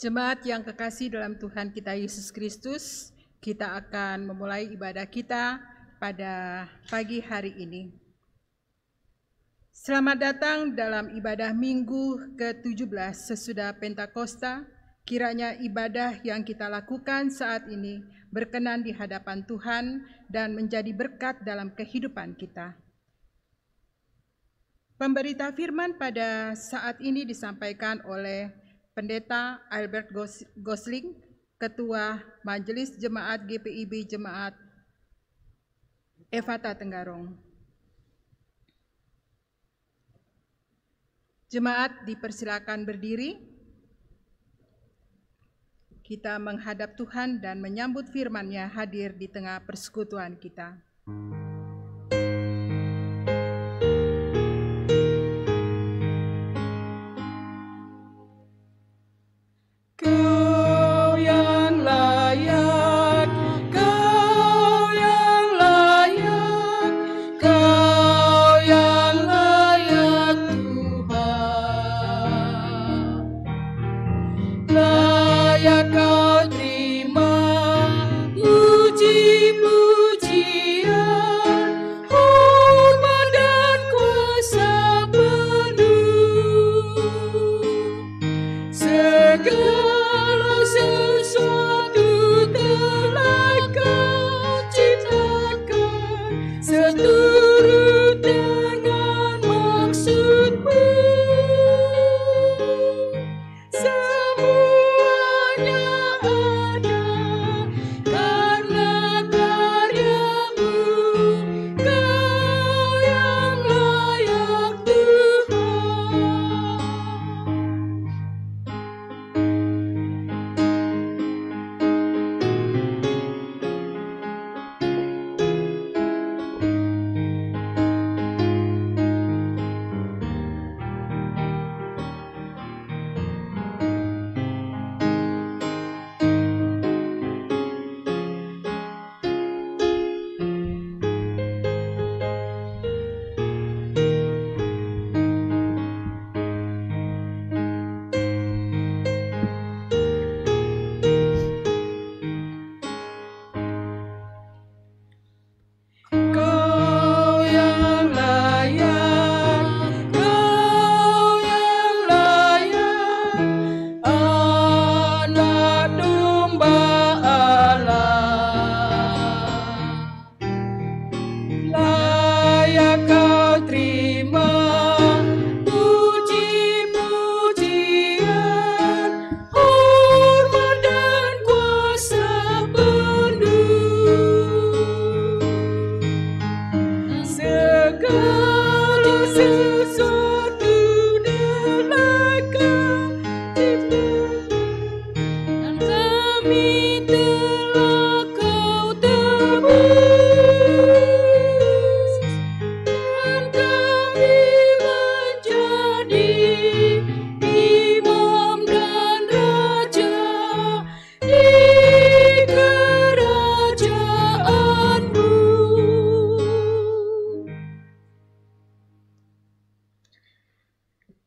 Jemaat yang kekasih dalam Tuhan kita Yesus Kristus, kita akan memulai ibadah kita pada pagi hari ini. Selamat datang dalam ibadah Minggu ke-17 sesudah Pentakosta. Kiranya ibadah yang kita lakukan saat ini berkenan di hadapan Tuhan dan menjadi berkat dalam kehidupan kita. Pemberita firman pada saat ini disampaikan oleh Pendeta Albert Gosling, Ketua Majelis Jemaat GPIB Jemaat Efata Tenggarong. Jemaat dipersilakan berdiri. Kita menghadap Tuhan dan menyambut firman-Nya hadir di tengah persekutuan kita.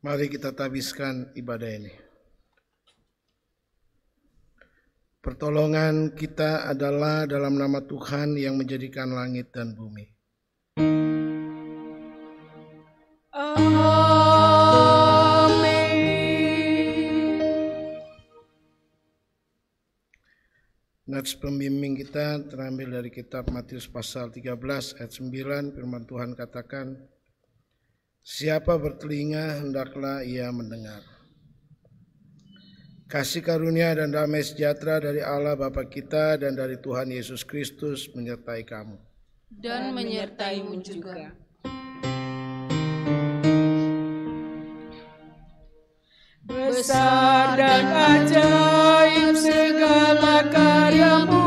Mari kita tabiskan ibadah ini. Pertolongan kita adalah dalam nama Tuhan yang menjadikan langit dan bumi. Nats pembimbing kita terambil dari kitab Matius pasal 13 ayat 9, firman Tuhan katakan, siapa bertelinga hendaklah ia mendengar. Kasih karunia dan damai sejahtera dari Allah Bapa kita dan dari Tuhan Yesus Kristus menyertai kamu. Dan menyertaimu juga. Besar dan ajaib segala karyamu,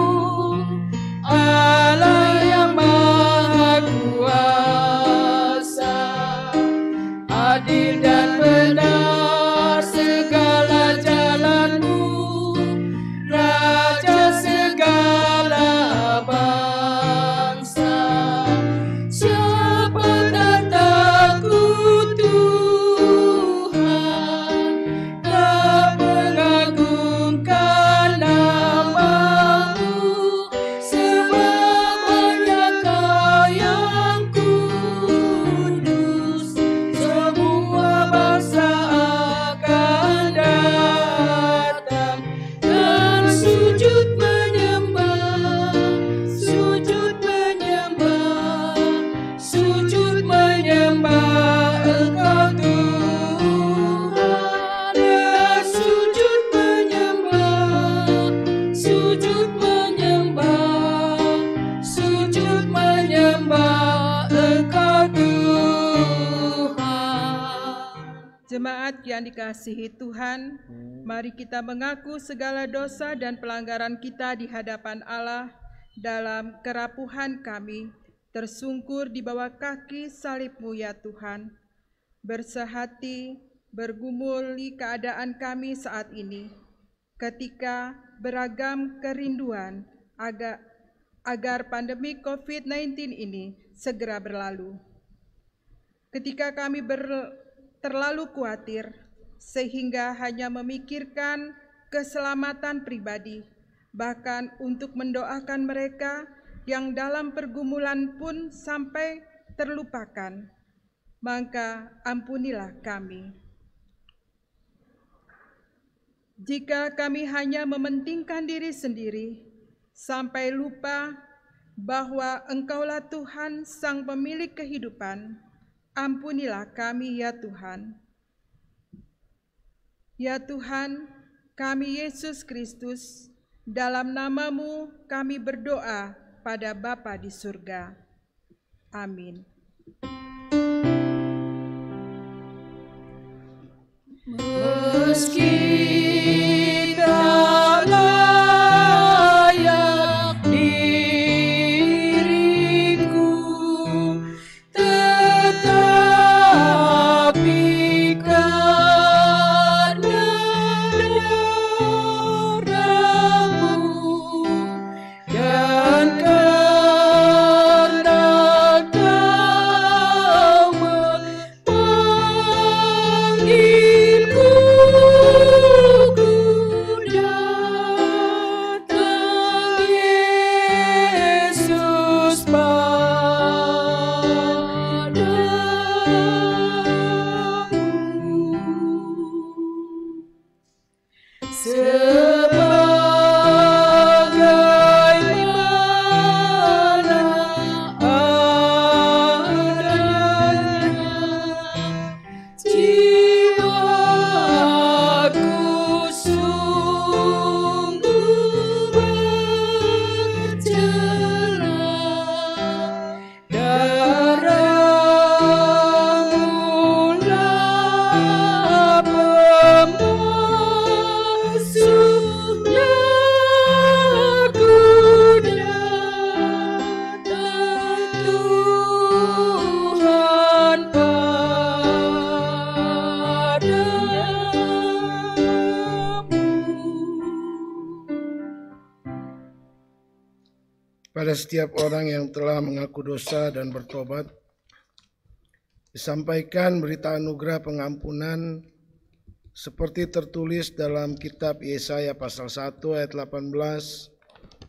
Allah yang Maha Kuasa. Adil dan benar segala jalanmu, Raja segala bangsa. Siapa tak takut Tuhan, tak mengagumi Jemaat yang dikasihi Tuhan, mari kita mengaku segala dosa dan pelanggaran kita di hadapan Allah dalam kerapuhan kami, tersungkur di bawah kaki salib-Mu ya Tuhan. Bersehati, bergumuli keadaan kami saat ini, ketika beragam kerinduan agar pandemi COVID-19 ini segera berlalu. Ketika kami terlalu khawatir sehingga hanya memikirkan keselamatan pribadi, bahkan untuk mendoakan mereka yang dalam pergumulan pun sampai terlupakan, maka ampunilah kami. Jika kami hanya mementingkan diri sendiri sampai lupa bahwa Engkaulah Tuhan Sang Pemilik kehidupan, ampunilah kami ya Tuhan. Ya Tuhan, kami Yesus Kristus, dalam nama-Mu kami berdoa pada Bapa di surga. Amin. Meski tak layak diriku, tetapi karena darah-Mu dan karena Kau memanggilku, ku datang Yesus padamu. Sebagaimana adanya, jiwaku sungguh bercela, darah-Mu lah pemasuknya, ku datang Tuhan padamu. Pada setiap orang yang telah mengaku dosa dan bertobat, disampaikan berita anugerah pengampunan seperti tertulis dalam kitab Yesaya pasal 1 ayat 18.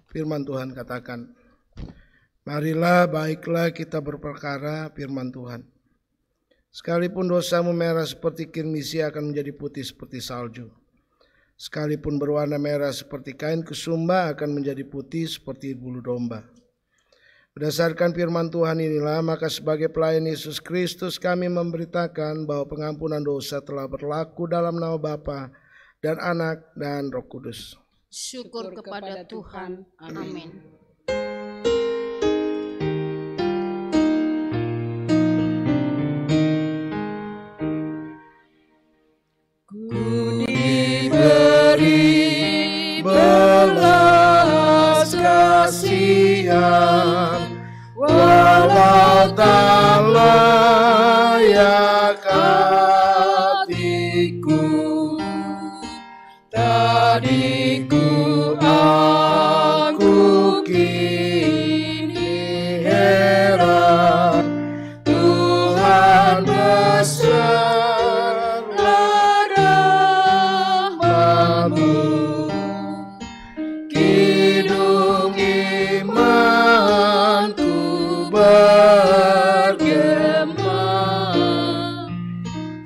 Firman Tuhan katakan, "Marilah baiklah kita berperkara," firman Tuhan. "Sekalipun dosamu merah seperti kirmisi akan menjadi putih seperti salju. Sekalipun berwarna merah seperti kain kesumba akan menjadi putih seperti bulu domba." Berdasarkan firman Tuhan inilah, maka sebagai pelayan Yesus Kristus kami memberitakan bahwa pengampunan dosa telah berlaku dalam nama Bapa dan Anak dan Roh Kudus. Syukur kepada Tuhan. Amin. Ku diberi belas kasihan, walau tak layak hatiku. Tadiku aku kini heran, Tuhan besarlah rahmat-Mu. Kidung imanku bergema,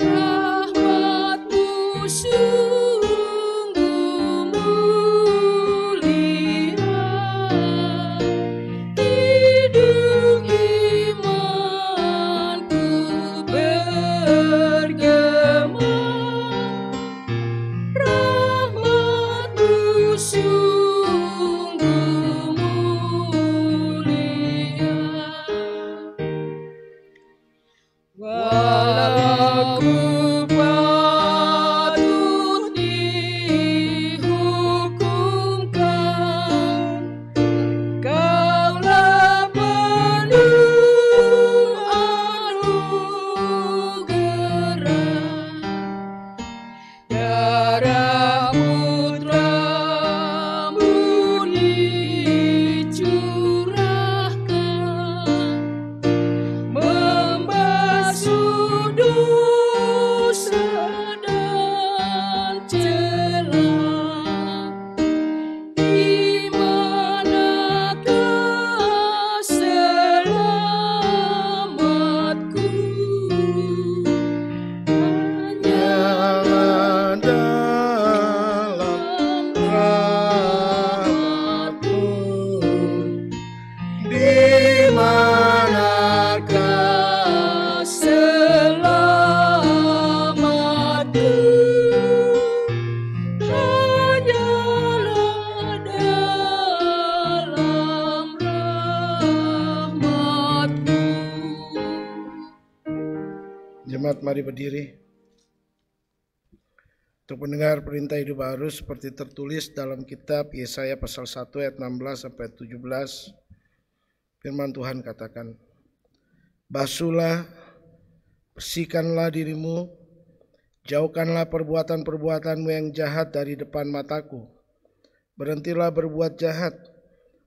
rahmat-Mu sungguh mulia. Kidung imanku bergema, rahmat-Mu sungguh mulia. Jemaat mari berdiri untuk mendengar perintah hidup baru seperti tertulis dalam kitab Yesaya pasal 1 ayat 16 sampai 17. Firman Tuhan katakan, basuhlah, bersihkanlah dirimu, jauhkanlah perbuatan-perbuatanmu yang jahat dari depan mataku. Berhentilah berbuat jahat,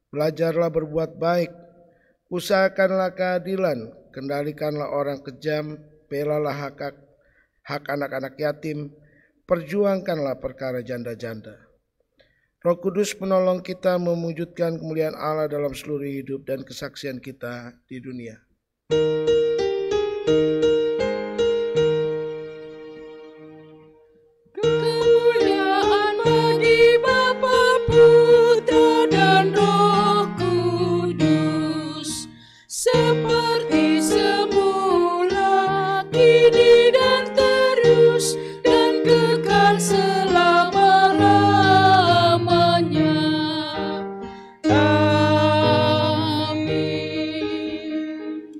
belajarlah berbuat baik, usahakanlah keadilan, kendalikanlah orang kejam, belalah hak anak-anak yatim, perjuangkanlah perkara janda-janda. Roh Kudus penolong kita mewujudkan kemuliaan Allah dalam seluruh hidup dan kesaksian kita di dunia. Kemuliaan bagi Bapa, Putra, dan Roh Kudus, seperti semula, kini dan terus, dan kekal selama-lamanya. Amin.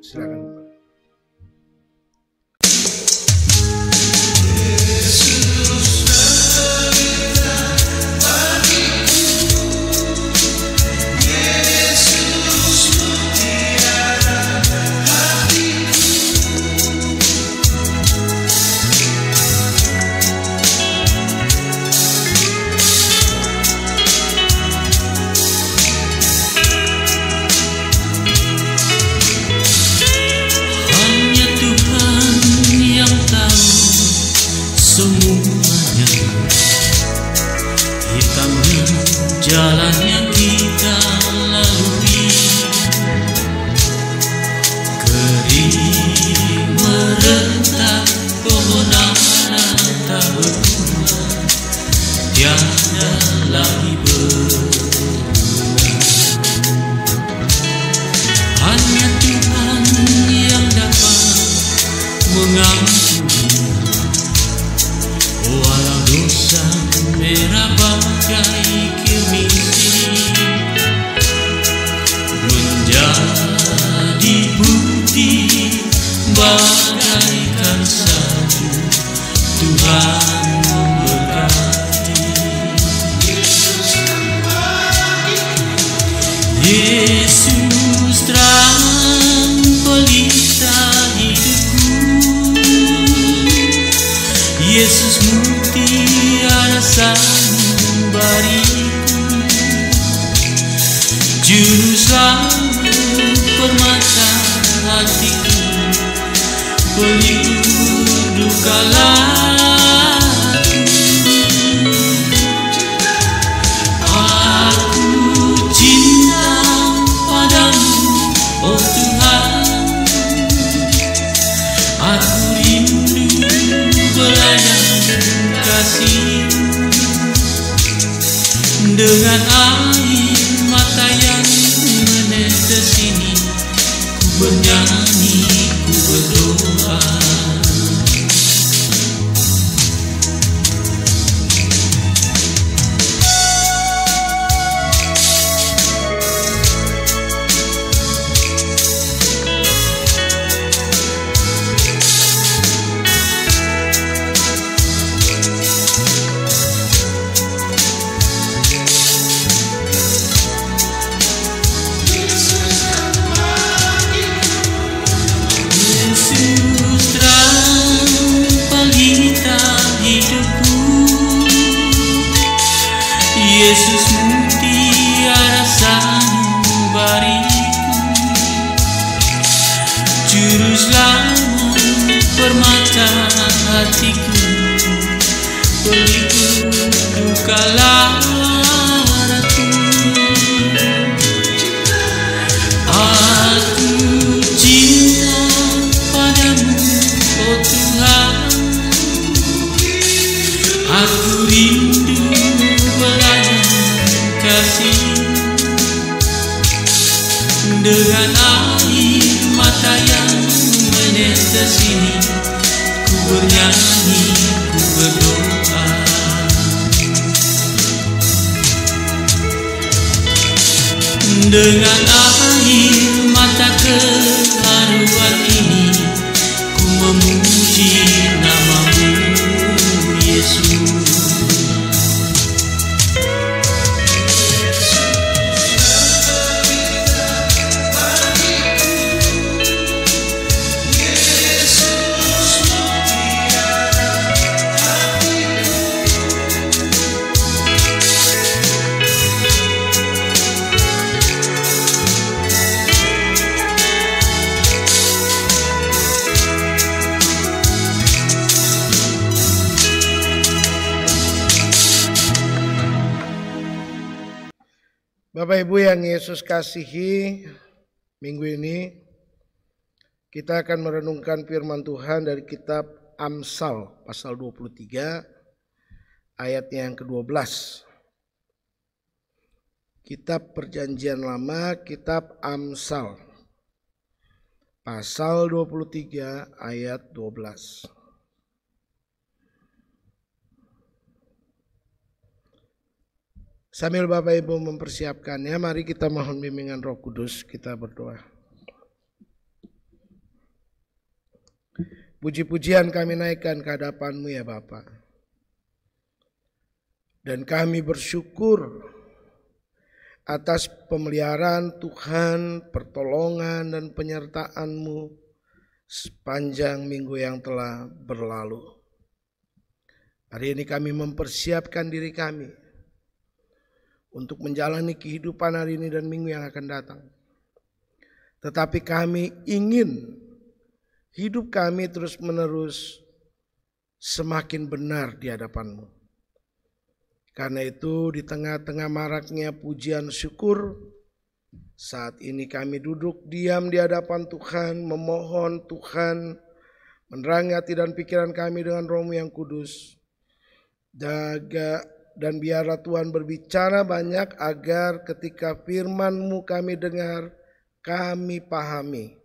Silakan. Hanya Tuhan yang tahu semuanya, hitamnya jalan yang kita lalui, kering merentak pohon ara tak berbunga, tiada lagi berbunga. Hanya Tuhan yang dapat mengampuni, walau dosa merah bagai kirmisi, menjadi putih bagaikan salju. Tuhan memberkati. Yesus terang pelita hidupku, Yesus mutiara sanubariku, juru selamat permata hatiku, pelipur duka laku. Aku cinta padamu, oh Tuhan, aku rindu beladang kasih-Mu, dengan air mata yang menetes ini, ku bernyanyi, ku berdoa. Yesus terang pelita hidupku, Yesus mutiara sanubariku, juru selamat permata hatiku, pelipur duka laraku. Aku cinta padamu, oh Tuhan, aku rindu beladang kasih, dengan air mata yang menetes ini, ku bernyanyi, ku berdoa. Dengan air mata keharuan ini, ku memuji Bapak Ibu yang Yesus kasihi, minggu ini kita akan merenungkan firman Tuhan dari kitab Amsal pasal 23 ayatnya yang ke-12. Kitab Perjanjian Lama, kitab Amsal pasal 23 ayat 12. Sambil Bapak Ibu mempersiapkannya, mari kita mohon bimbingan Roh Kudus, kita berdoa. Puji-pujian kami naikkan ke hadapan-Mu ya Bapa. Dan kami bersyukur atas pemeliharaan Tuhan, pertolongan dan penyertaan-Mu sepanjang minggu yang telah berlalu. Hari ini kami mempersiapkan diri kami untuk menjalani kehidupan hari ini dan minggu yang akan datang. Tetapi kami ingin hidup kami terus-menerus semakin benar di hadapan-Mu. Karena itu di tengah-tengah maraknya pujian syukur, saat ini kami duduk diam di hadapan Tuhan, memohon Tuhan menerangi hati dan pikiran kami dengan Roh-Mu yang kudus. Dan biarlah Tuhan berbicara banyak agar ketika firman-Mu kami dengar, kami pahami.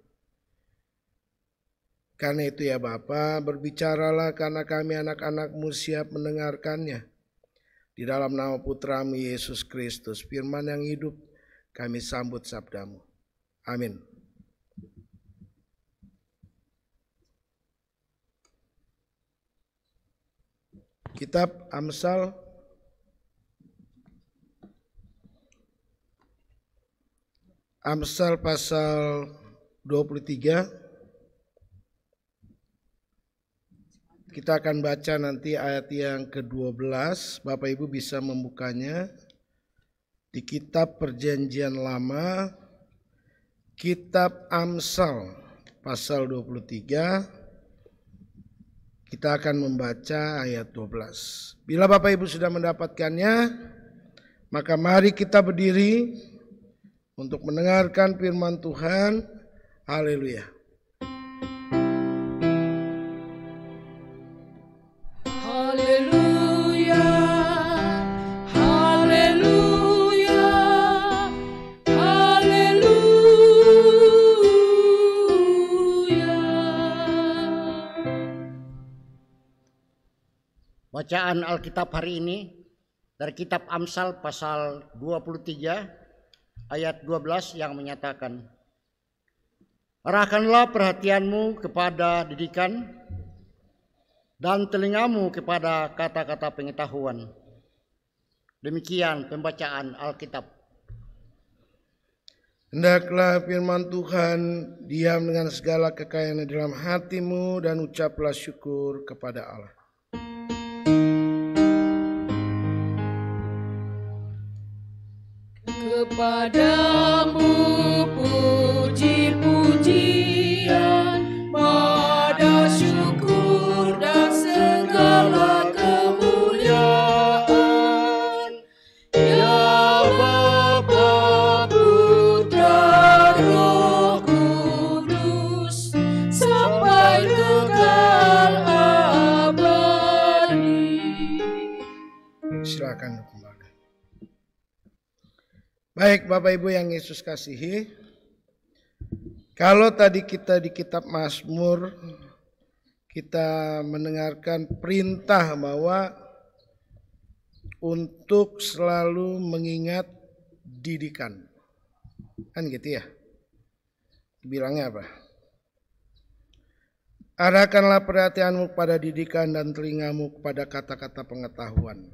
Karena itu ya Bapa, berbicaralah karena kami anak-anak-Mu siap mendengarkannya. Di dalam nama Putra-Mu Yesus Kristus, firman yang hidup, kami sambut sabda-Mu. Amin. Kitab Amsal pasal 23. Kita akan baca nanti ayat yang ke-12. Bapak Ibu bisa membukanya di kitab Perjanjian Lama, kitab Amsal pasal 23. Kita akan membaca ayat 12. Bila Bapak Ibu sudah mendapatkannya, maka mari kita berdiri untuk mendengarkan firman Tuhan. Haleluya. Haleluya, haleluya, haleluya. Bacaan Alkitab hari ini dari kitab Amsal pasal 23 ayat 12 yang menyatakan, arahkanlah perhatianmu kepada didikan dan telingamu kepada kata-kata pengetahuan. Demikian pembacaan Alkitab. Hendaklah firman Tuhan diam dengan segala kekayaan di dalam hatimu dan ucaplah syukur kepada Allah. Kepadamu puji-pujian, pada syukur dan segala kemuliaan, ya Bapa, Putra, Roh Kudus, sampai kekal abadi. Silakan kembali. Baik Bapak Ibu yang Yesus kasihi, kalau tadi kita di kitab Mazmur kita mendengarkan perintah bahwa untuk selalu mengingat didikan, kan gitu ya, bilangnya apa? Arahkanlah perhatianmu pada didikan dan telingamu kepada kata-kata pengetahuan.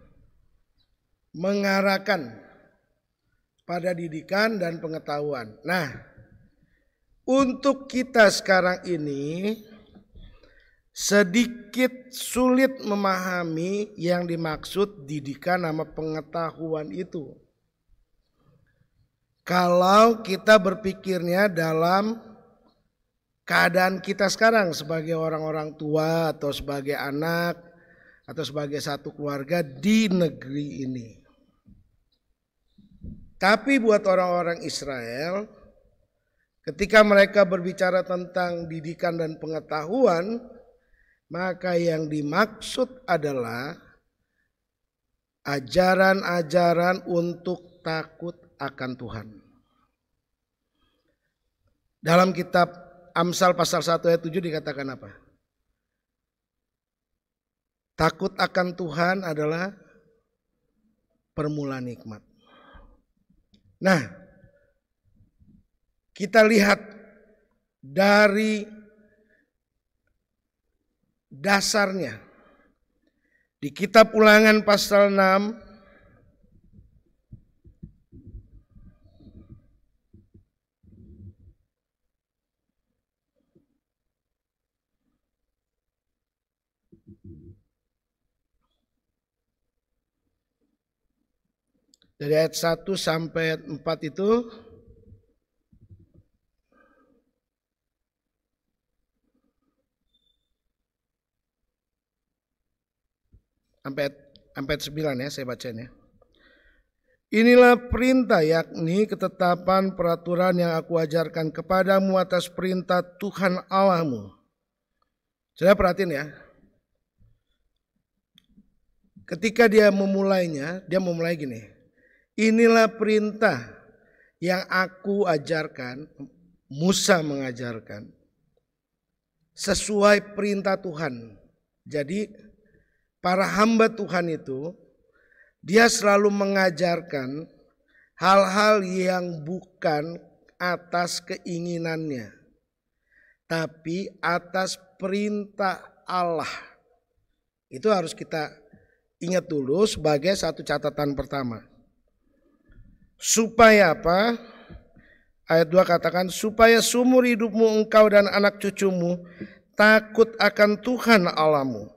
Mengarahkan pada didikan dan pengetahuan. Nah, untuk kita sekarang ini sedikit sulit memahami yang dimaksud didikan sama pengetahuan itu. Kalau kita berpikirnya dalam keadaan kita sekarang sebagai orang-orang tua atau sebagai anak atau sebagai satu keluarga di negeri ini. Tapi buat orang-orang Israel, ketika mereka berbicara tentang didikan dan pengetahuan, maka yang dimaksud adalah ajaran-ajaran untuk takut akan Tuhan. Dalam kitab Amsal pasal 1 ayat 7 dikatakan apa? Takut akan Tuhan adalah permulaan nikmat. Nah, kita lihat dari dasarnya di kitab Ulangan pasal 6 dari ayat 1 sampai ayat 4 itu sampai 9 ya, saya bacain ya. Inilah perintah, yakni ketetapan peraturan yang aku ajarkan kepadamu atas perintah Tuhan Allahmu. Saya perhatiin ya. Ketika dia memulainya, dia memulai gini. Inilah perintah yang aku ajarkan, Musa mengajarkan, sesuai perintah Tuhan. Jadi para hamba Tuhan itu, dia selalu mengajarkan hal-hal yang bukan atas keinginannya, tapi atas perintah Allah. Itu harus kita ingat dulu sebagai satu catatan pertama. Supaya apa? Ayat 2 katakan, supaya seumur hidupmu engkau dan anak cucumu takut akan Tuhan Allahmu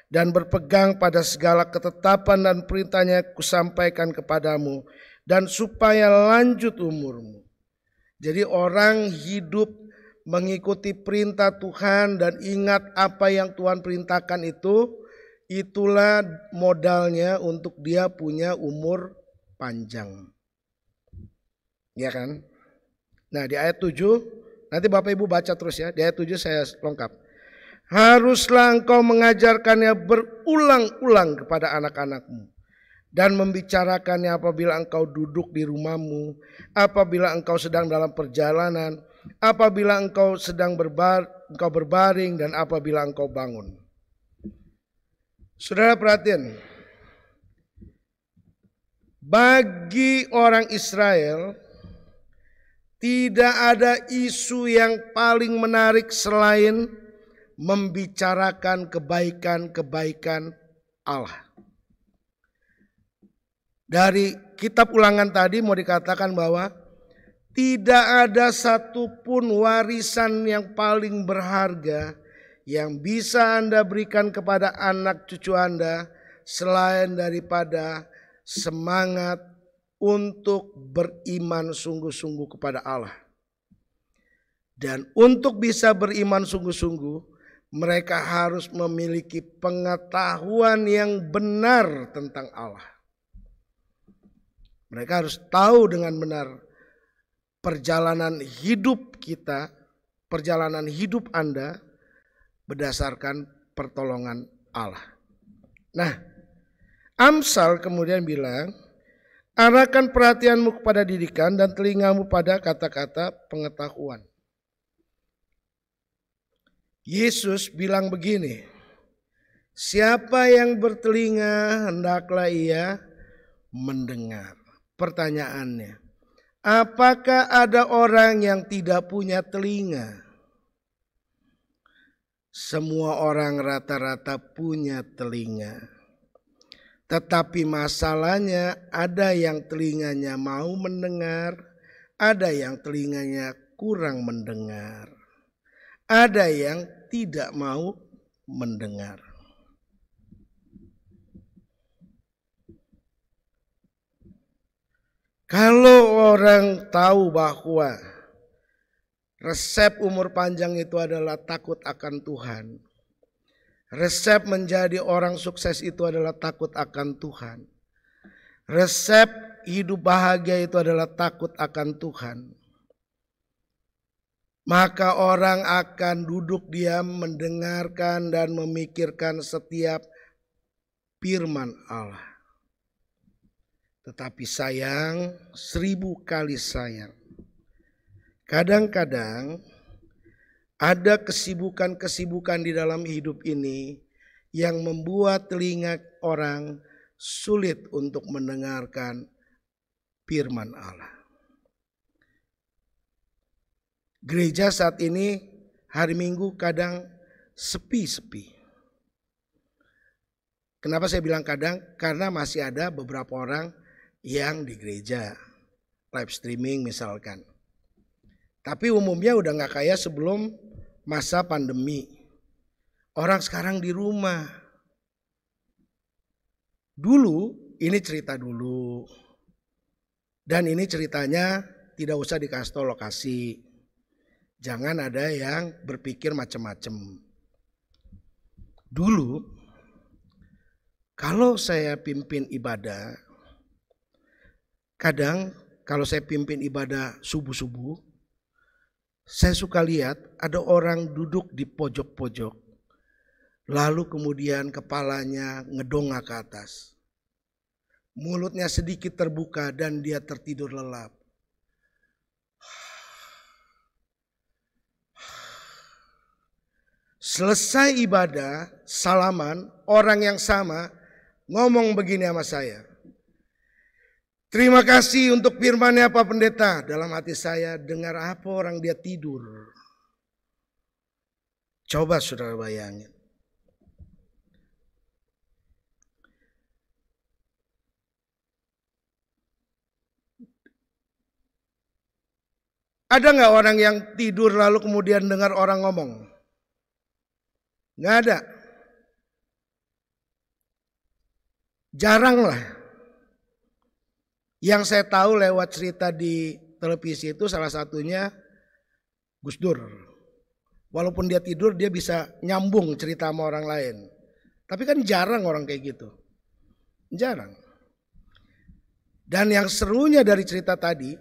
dan berpegang pada segala ketetapan dan perintahnya kusampaikan kepadamu, dan supaya lanjut umurmu. Jadi orang hidup mengikuti perintah Tuhan dan ingat apa yang Tuhan perintahkan itu, itulah modalnya untuk dia punya umur panjang. Ya kan? Nah di ayat 7, nanti Bapak Ibu baca terus ya, di ayat 7 saya lengkap. Haruslah engkau mengajarkannya berulang-ulang kepada anak-anakmu dan membicarakannya apabila engkau duduk di rumahmu, apabila engkau sedang dalam perjalanan, apabila engkau sedang berbaring, dan apabila engkau bangun. Saudara perhatian, bagi orang Israel tidak ada isu yang paling menarik selain membicarakan kebaikan-kebaikan Allah. Dari kitab Ulangan tadi mau dikatakan bahwa tidak ada satupun warisan yang paling berharga yang bisa Anda berikan kepada anak cucu Anda selain daripada semangat untuk beriman sungguh-sungguh kepada Allah. Dan untuk bisa beriman sungguh-sungguh, mereka harus memiliki pengetahuan yang benar tentang Allah. Mereka harus tahu dengan benar perjalanan hidup kita, perjalanan hidup Anda berdasarkan pertolongan Allah. Nah, Amsal kemudian bilang, arahkan perhatianmu kepada didikan dan telingamu pada kata-kata pengetahuan. Yesus bilang begini, siapa yang bertelinga hendaklah ia mendengar. Pertanyaannya, apakah ada orang yang tidak punya telinga? Semua orang rata-rata punya telinga. Tetapi masalahnya ada yang telinganya mau mendengar, ada yang telinganya kurang mendengar, ada yang tidak mau mendengar. Kalau orang tahu bahwa resep umur panjang itu adalah takut akan Tuhan, resep menjadi orang sukses itu adalah takut akan Tuhan, Resep hidup bahagia itu adalah takut akan Tuhan. Maka orang akan duduk diam mendengarkan dan memikirkan setiap firman Allah. Tetapi sayang, 1000 kali sayang. Kadang-kadang ada kesibukan-kesibukan di dalam hidup ini yang membuat telinga orang sulit untuk mendengarkan firman Allah. Gereja saat ini hari Minggu kadang sepi-sepi. Kenapa saya bilang kadang? Karena masih ada beberapa orang yang di gereja live streaming misalkan. Tapi umumnya udah gak kayak sebelum masa pandemi. Orang sekarang di rumah. Dulu, ini cerita dulu. Dan ini ceritanya tidak usah dikasih tahu lokasi. Jangan ada yang berpikir macam-macam. Dulu, kalau saya pimpin ibadah, kadang kalau saya pimpin ibadah subuh-subuh, saya suka lihat ada orang duduk di pojok-pojok, lalu kemudian kepalanya ngedongak ke atas. Mulutnya sedikit terbuka dan dia tertidur lelap. Selesai ibadah, salaman, orang yang sama ngomong begini sama saya. Terima kasih untuk firman-Nya Pak Pendeta. Dalam hati saya, dengar apa orang dia tidur. Coba saudara bayangin. Ada nggak orang yang tidur lalu kemudian dengar orang ngomong? Nggak ada. Jarang lah. Yang saya tahu lewat cerita di televisi itu salah satunya Gus Dur. Walaupun dia tidur dia bisa nyambung cerita sama orang lain. Tapi kan jarang orang kayak gitu. Jarang. Dan yang serunya dari cerita tadi,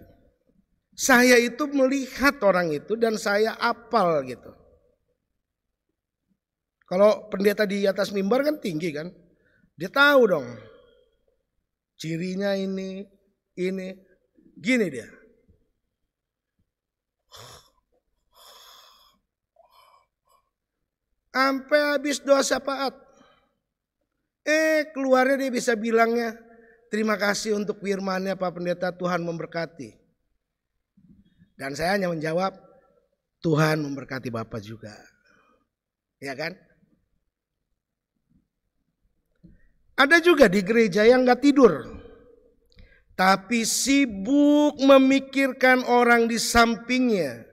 saya itu melihat orang itu dan saya apal gitu. Kalau pendeta di atas mimbar kan tinggi kan. Dia tahu dong. Cirinya ini. Gini dia. Sampai habis doa syafaat. Keluarnya dia bisa bilangnya, terima kasih untuk firman-Nya Pak Pendeta, Tuhan memberkati. Dan saya hanya menjawab, Tuhan memberkati Bapak juga. Ya kan? Ada juga di gereja yang gak tidur. Tapi sibuk memikirkan orang di sampingnya.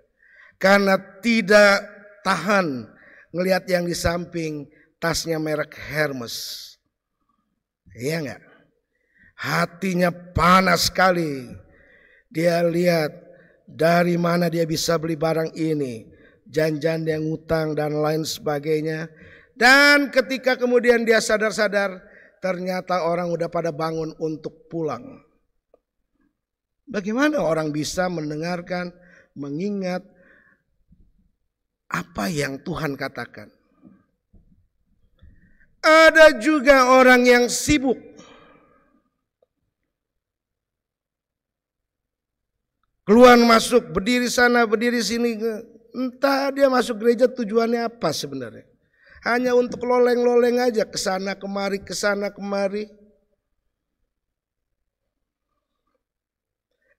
Karena tidak tahan ngelihat yang di samping tasnya merek Hermes. Iya gak? Hatinya panas sekali. Dia lihat dari mana dia bisa beli barang ini. Janjian dia ngutang dan lain sebagainya. Dan ketika kemudian dia sadar-sadar, ternyata orang udah pada bangun untuk pulang. Bagaimana orang bisa mendengarkan, mengingat apa yang Tuhan katakan? Ada juga orang yang sibuk. Keluar masuk, berdiri sana, berdiri sini. Entah dia masuk gereja tujuannya apa sebenarnya. Hanya untuk loleng-loleng aja, kesana kemari, kesana kemari.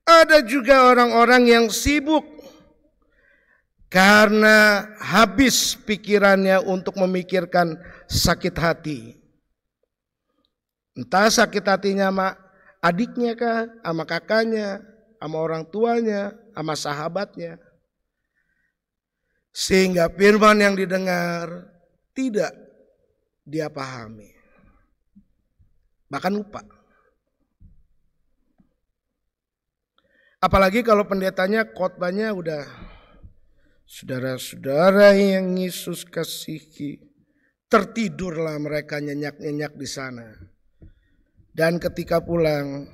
Ada juga orang-orang yang sibuk karena habis pikirannya untuk memikirkan sakit hati. Entah sakit hatinya sama adiknya kah, sama kakaknya, sama orang tuanya, sama sahabatnya. Sehingga firman yang didengar tidak dia pahami. Bahkan lupa. Apalagi kalau pendetanya khotbahnya udah saudara-saudara yang Yesus kasihi. Tertidurlah mereka nyenyak-nyenyak di sana. Dan ketika pulang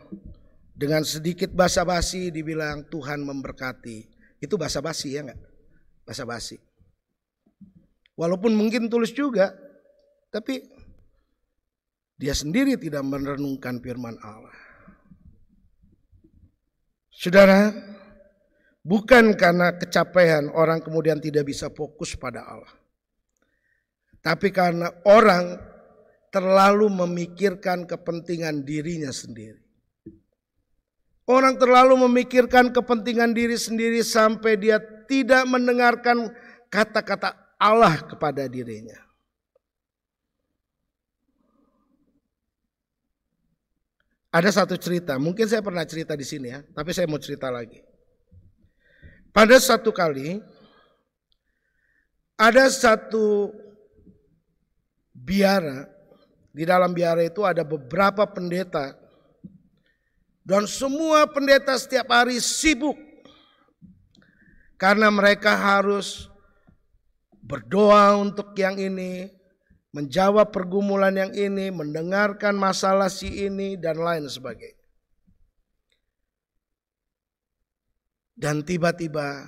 dengan sedikit basa-basi dibilang Tuhan memberkati. Itu basa-basi ya enggak? Basa-basi. Walaupun mungkin tulis juga, tapi dia sendiri tidak merenungkan firman Allah. Saudara, bukan karena kecapean orang kemudian tidak bisa fokus pada Allah. Tapi karena orang terlalu memikirkan kepentingan dirinya sendiri. Orang terlalu memikirkan kepentingan diri sendiri sampai dia tidak mendengarkan kata-kata Allah kepada dirinya. Ada satu cerita, mungkin saya pernah cerita di sini ya, tapi saya mau cerita lagi. Pada satu kali, ada satu biara, di dalam biara itu ada beberapa pendeta, dan semua pendeta setiap hari sibuk, karena mereka harus berdoa untuk yang ini, menjawab pergumulan yang ini, mendengarkan masalah si ini, dan lain sebagainya. Dan tiba-tiba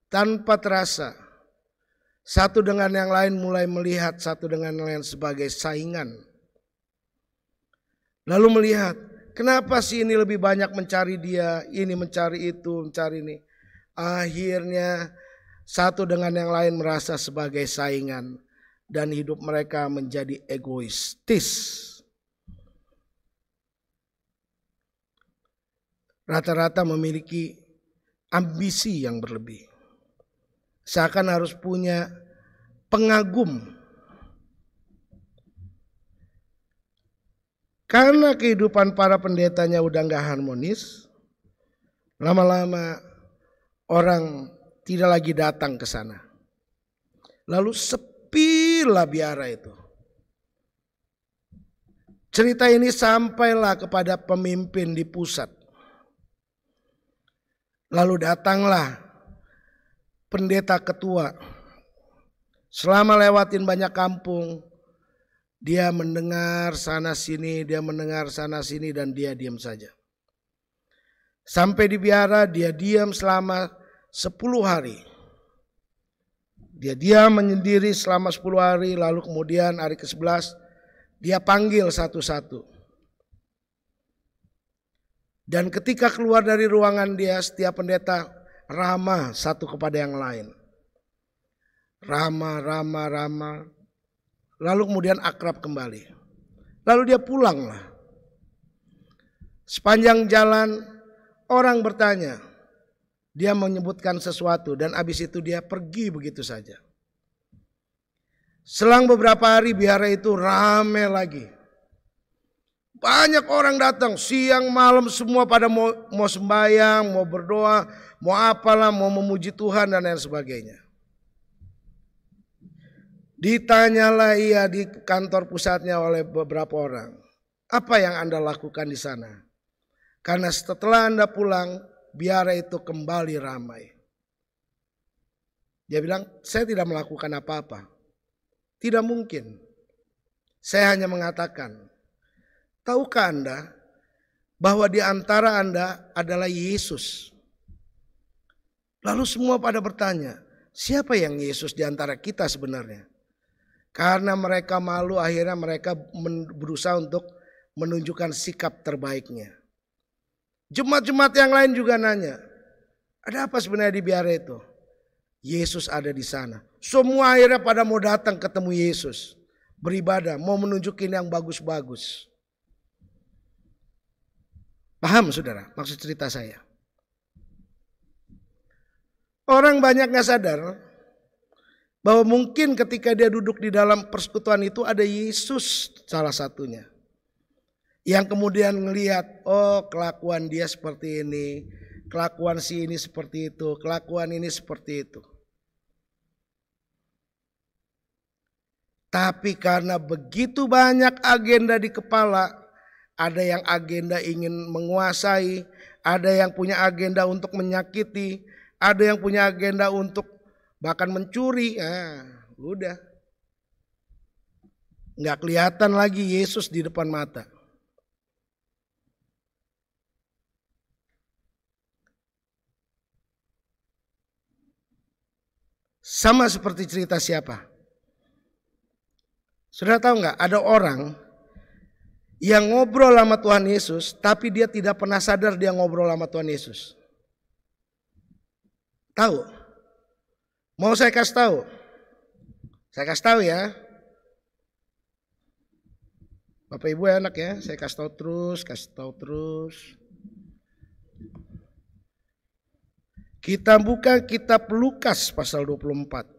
tanpa terasa, satu dengan yang lain mulai melihat satu dengan yang lain sebagai saingan. Lalu melihat, kenapa si ini lebih banyak mencari dia, ini mencari itu, mencari ini. Akhirnya satu dengan yang lain merasa sebagai saingan. Dan hidup mereka menjadi egoistis. Rata-rata memiliki ambisi yang berlebih. Seakan harus punya pengagum. Karena kehidupan para pendetanya udah gak harmonis, lama-lama orang tidak lagi datang ke sana. Lalu sepilah biara itu. Cerita ini sampailah kepada pemimpin di pusat. Lalu datanglah pendeta ketua. Selama lewatin banyak kampung, dia mendengar sana sini, dia mendengar sana sini, dan dia diam saja. Sampai di biara dia diam selama 10 hari. Dia diam menyendiri selama 10 hari, lalu kemudian hari ke-11 dia panggil satu-satu. Dan ketika keluar dari ruangan dia, setiap pendeta ramah satu kepada yang lain. Ramah. Lalu kemudian akrab kembali. Lalu dia pulanglah. Sepanjang jalan orang bertanya. Dia menyebutkan sesuatu dan habis itu dia pergi begitu saja. Selang beberapa hari biara itu ramai lagi. Banyak orang datang, siang malam semua pada mau sembahyang, mau berdoa, mau apalah, mau memuji Tuhan dan lain sebagainya. Ditanyalah ia di kantor pusatnya oleh beberapa orang. Apa yang Anda lakukan di sana? Karena setelah Anda pulang, biara itu kembali ramai. Dia bilang, saya tidak melakukan apa-apa. Tidak mungkin. Saya hanya mengatakan, tahukah Anda bahwa di antara Anda adalah Yesus? Lalu semua pada bertanya, siapa yang Yesus di antara kita sebenarnya? Karena mereka malu, akhirnya mereka berusaha untuk menunjukkan sikap terbaiknya. Jemaat-jemaat yang lain juga nanya, ada apa sebenarnya di biara itu? Yesus ada di sana. Semua akhirnya pada mau datang ketemu Yesus. Beribadah, mau menunjukin yang bagus-bagus. Paham saudara maksud cerita saya? Orang banyak gak sadar bahwa mungkin ketika dia duduk di dalam persekutuan itu ada Yesus salah satunya. Yang kemudian ngelihat, oh kelakuan dia seperti ini, kelakuan si ini seperti itu, kelakuan ini seperti itu. Tapi karena begitu banyak agenda di kepala, ada yang agenda ingin menguasai, ada yang punya agenda untuk menyakiti, ada yang punya agenda untuk bahkan mencuri, udah. Nggak kelihatan lagi Yesus di depan mata. Sama seperti cerita siapa? Sudah tahu nggak? Ada orang yang ngobrol sama Tuhan Yesus, tapi dia tidak pernah sadar dia ngobrol sama Tuhan Yesus. Tahu? Mau saya kasih tahu? Saya kasih tahu ya. Bapak Ibu enak ya, saya kasih tahu terus. Kita buka kitab Lukas pasal 24.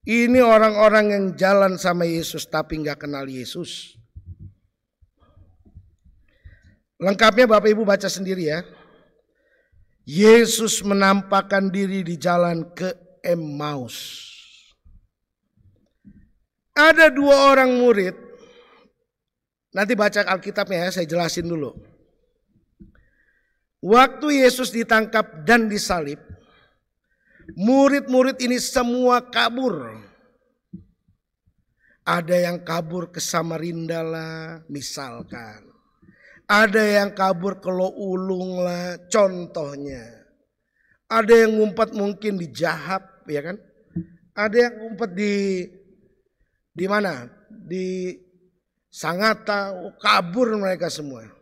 Ini orang-orang yang jalan sama Yesus tapi nggak kenal Yesus. Lengkapnya Bapak Ibu baca sendiri ya. Yesus menampakkan diri di jalan ke Emmaus. Ada 2 orang murid. Nanti baca Alkitabnya ya, saya jelasin dulu. Waktu Yesus ditangkap dan disalib, murid-murid ini semua kabur. Ada yang kabur ke Samarinda lah, misalkan. Ada yang kabur ke Loulung lah, contohnya. Ada yang ngumpet mungkin di Jahab, ya kan? Ada yang ngumpet di mana? Di Sangatta, kabur mereka semua.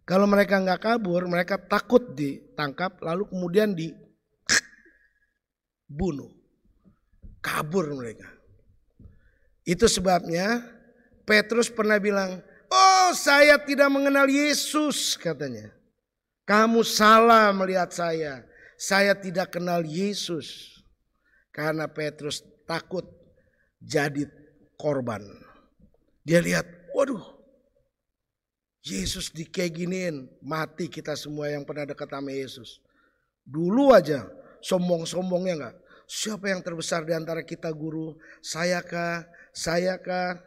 Kalau mereka nggak kabur, mereka takut ditangkap, lalu kemudian dibunuh. Kabur mereka. Itu sebabnya Petrus pernah bilang, "Oh, saya tidak mengenal Yesus," katanya. "Kamu salah melihat saya. Saya tidak kenal Yesus." Karena Petrus takut jadi korban. Dia lihat, waduh, Yesus kayak giniin, mati kita semua yang pernah dekat sama Yesus. Dulu aja sombong-sombongnya enggak. Siapa yang terbesar di antara kita guru? Saya kah? Saya kah?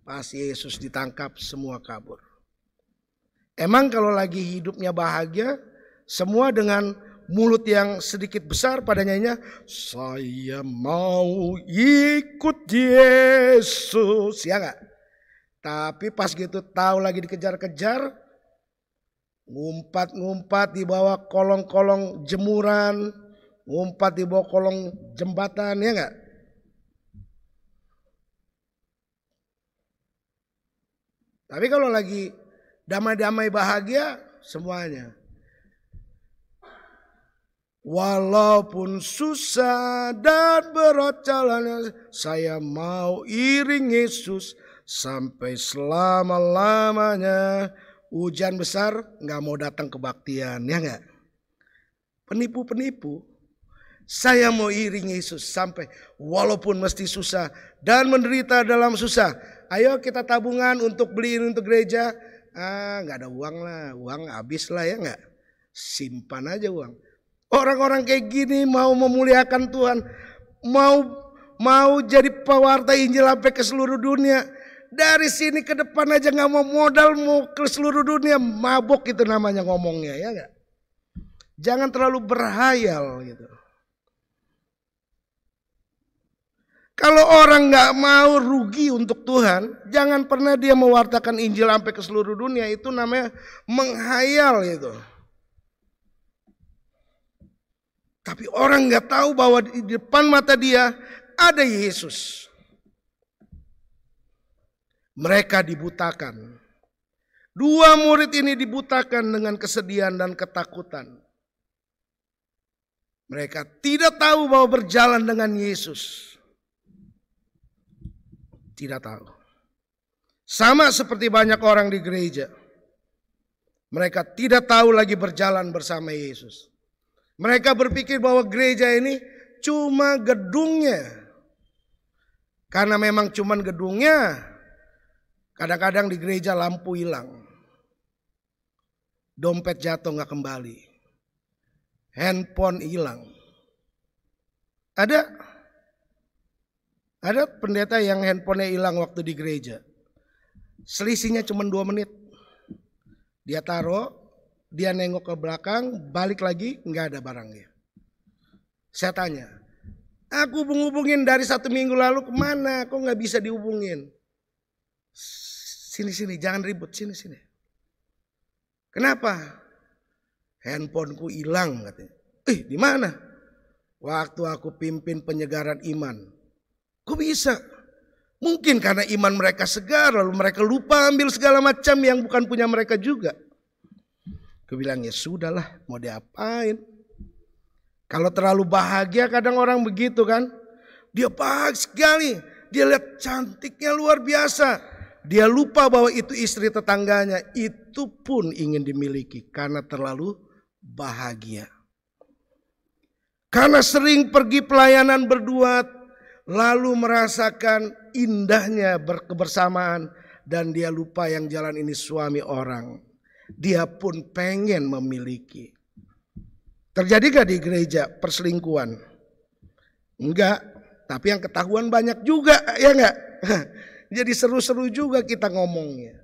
Pas Yesus ditangkap semua kabur. Emang kalau lagi hidupnya bahagia, semua dengan mulut yang sedikit besar pada nyanyinya, "Saya mau ikut Yesus," ya enggak? Tapi pas gitu tahu lagi dikejar-kejar, ngumpat-ngumpat di bawah kolong-kolong jemuran, ngumpat di bawah kolong jembatan, ya enggak? Tapi kalau lagi damai-damai bahagia, semuanya. Walaupun susah dan berat jalannya, saya mau iring Yesus sampai selama-lamanya. Hujan besar nggak mau datang kebaktian, ya nggak? Penipu-penipu. Saya mau iring Yesus sampai walaupun mesti susah dan menderita dalam susah. Ayo kita tabungan untuk beliin untuk gereja. Nggak ada uang lah, uang habis lah, ya nggak? Simpan aja uang. Orang-orang kayak gini mau memuliakan Tuhan, mau jadi pewarta Injil sampai ke seluruh dunia. Dari sini ke depan aja nggak mau modal, mau ke seluruh dunia, mabok itu namanya ngomongnya, ya nggak? Jangan terlalu berhayal gitu. Kalau orang nggak mau rugi untuk Tuhan, jangan pernah dia mewartakan Injil sampai ke seluruh dunia. Itu namanya menghayal itu. Tapi orang nggak tahu bahwa di depan mata dia ada Yesus. Mereka dibutakan. 2 murid ini dibutakan dengan kesedihan dan ketakutan. Mereka tidak tahu bahwa berjalan dengan Yesus. Tidak tahu. Sama seperti banyak orang di gereja. Mereka tidak tahu lagi berjalan bersama Yesus. Mereka berpikir bahwa gereja ini cuma gedungnya. Karena memang cuma gedungnya. Kadang-kadang di gereja lampu hilang. Dompet jatuh gak kembali. Handphone hilang. Ada pendeta yang handphonenya hilang waktu di gereja. Selisihnya cuma 2 menit. Dia taruh. Dia nengok ke belakang, balik lagi, nggak ada barangnya. Saya tanya, aku menghubungin dari 1 minggu lalu kemana? Kok nggak bisa dihubungin? Sini, jangan ribut, sini. Kenapa? Handphoneku hilang katanya. Di mana? waktu aku pimpin penyegaran iman. Kok bisa? Mungkin karena iman mereka segar, lalu mereka lupa ambil segala macam yang bukan punya mereka juga. Aku bilang, ya sudahlah, mau diapain? Kalau terlalu bahagia kadang orang begitu kan. Dia bahagia sekali, dia lihat cantiknya luar biasa. Dia lupa bahwa itu istri tetangganya, itu pun ingin dimiliki karena terlalu bahagia. Karena sering pergi pelayanan berdua, lalu merasakan indahnya berkebersamaan, dan dia lupa yang jalan ini suami orang. Dia pun pengen memiliki. Terjadi gak di gereja perselingkuhan? Enggak, tapi yang ketahuan banyak juga, ya enggak? Jadi seru-seru juga kita ngomongnya.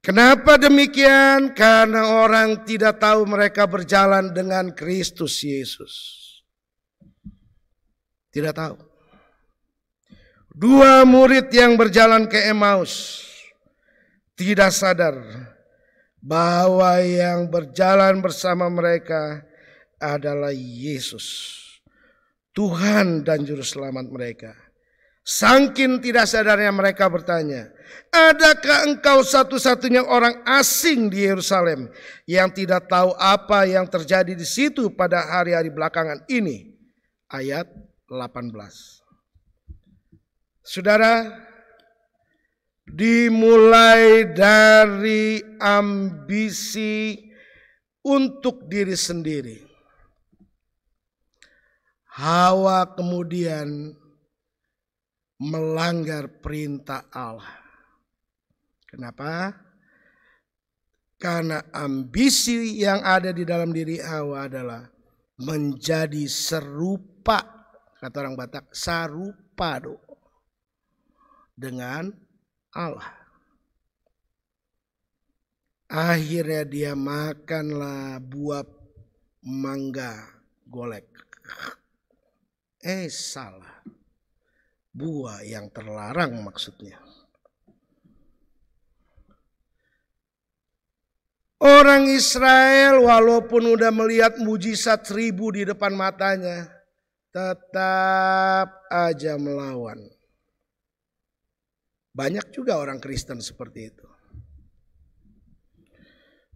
Kenapa demikian? Karena orang tidak tahu mereka berjalan dengan Kristus Yesus. Tidak tahu. Dua murid yang berjalan ke Emmaus tidak sadar bahwa yang berjalan bersama mereka adalah Yesus, Tuhan dan Juru Selamat mereka. Saking tidak sadarnya mereka bertanya, adakah engkau satu-satunya orang asing di Yerusalem yang tidak tahu apa yang terjadi di situ pada hari-hari belakangan ini? Ayat 18. Saudara, dimulai dari ambisi untuk diri sendiri. Hawa kemudian melanggar perintah Allah. Kenapa? Karena ambisi yang ada di dalam diri Hawa adalah menjadi serupa, kata orang Batak, sarupa dengan Allah. Akhirnya dia makanlah buah mangga golek. Salah. Buah yang terlarang maksudnya. Orang Israel walaupun udah melihat mujizat 1000 di depan matanya, tetap aja melawan. Banyak juga orang Kristen seperti itu.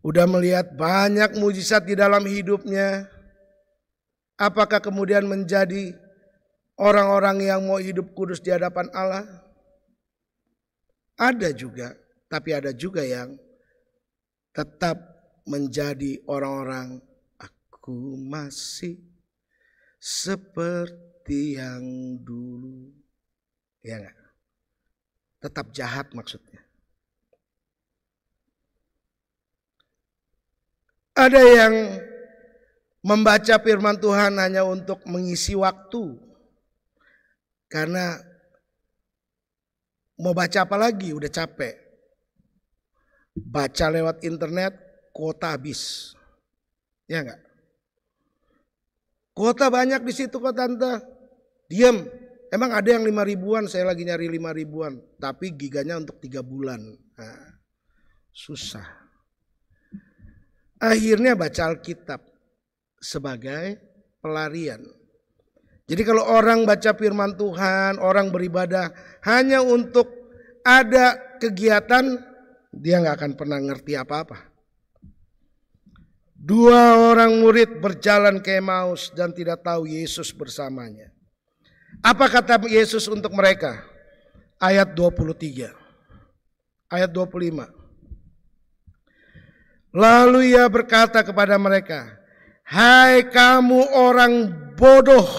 Udah melihat banyak mujizat di dalam hidupnya, apakah kemudian menjadi orang-orang yang mau hidup kudus di hadapan Allah? Ada juga, tapi ada juga yang tetap menjadi orang-orang, aku masih seperti yang dulu. Ya enggak? Tetap jahat maksudnya. Ada yang membaca firman Tuhan hanya untuk mengisi waktu. Karena mau baca apa lagi, udah capek. Baca lewat internet, kuota habis. Ya enggak? Kuota banyak di situ kok tante. Diam. Emang ada yang 5.000-an, saya lagi nyari 5.000-an. Tapi giganya untuk 3 bulan. Nah, susah. Akhirnya baca Alkitab sebagai pelarian. Jadi kalau orang baca firman Tuhan, orang beribadah hanya untuk ada kegiatan, dia nggak akan pernah ngerti apa-apa. 2 orang murid berjalan ke Emmaus dan tidak tahu Yesus bersamanya. Apa kata Yesus untuk mereka? Ayat 23. Ayat 25. Lalu ia berkata kepada mereka, hai kamu orang bodoh,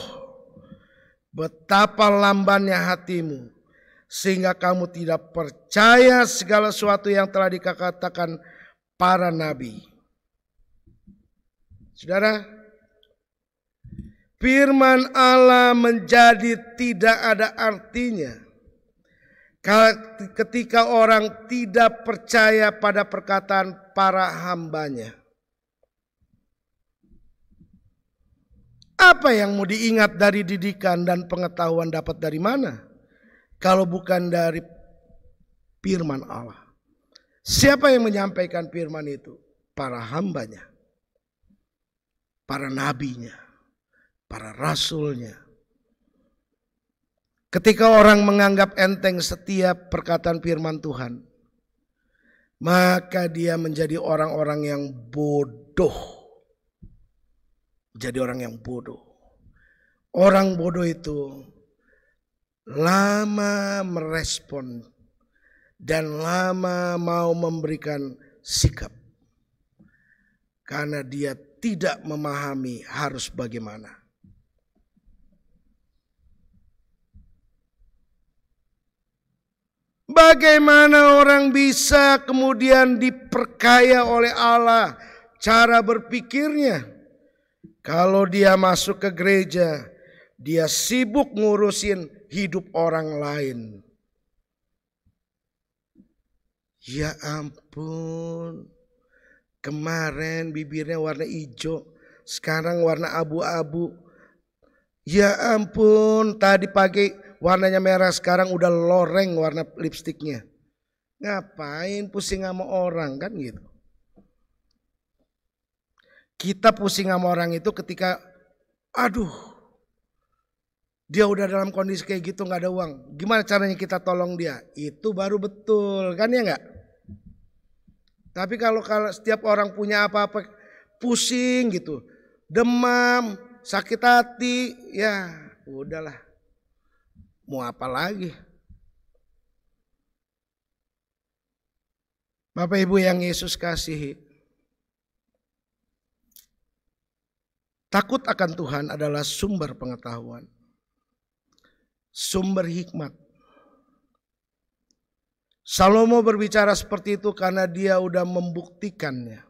betapa lambannya hatimu, sehingga kamu tidak percaya segala sesuatu yang telah dikatakan para nabi. Saudara, firman Allah menjadi tidak ada artinya ketika orang tidak percaya pada perkataan para hambanya. Apa yang mau diingat dari didikan dan pengetahuan dapat dari mana? Kalau bukan dari firman Allah. Siapa yang menyampaikan firman itu? Para hambanya. Para nabinya. para rasulnya. Ketika orang menganggap enteng setiap perkataan firman Tuhan, maka dia menjadi orang-orang yang bodoh. Jadi orang yang bodoh. Orang bodoh itu lama merespon dan lama mau memberikan sikap. Karena dia tidak memahami harus bagaimana. Bagaimana orang bisa kemudian diperkaya oleh Allah cara berpikirnya? Kalau dia masuk ke gereja, dia sibuk ngurusin hidup orang lain. Ya ampun, kemarin bibirnya warna hijau, sekarang warna abu-abu. Ya ampun, tadi pagi warnanya merah, sekarang udah loreng warna lipstiknya. Ngapain pusing sama orang kan gitu. Kita pusing sama orang itu ketika aduh, dia udah dalam kondisi kayak gitu gak ada uang. Gimana caranya kita tolong dia? Itu baru betul kan ya gak? Tapi kalau setiap orang punya apa-apa pusing gitu, demam, sakit hati, ya udahlah. Mau apa lagi? Bapak Ibu yang Yesus kasihi, takut akan Tuhan adalah sumber pengetahuan, sumber hikmat. Salomo berbicara seperti itu karena dia udah membuktikannya.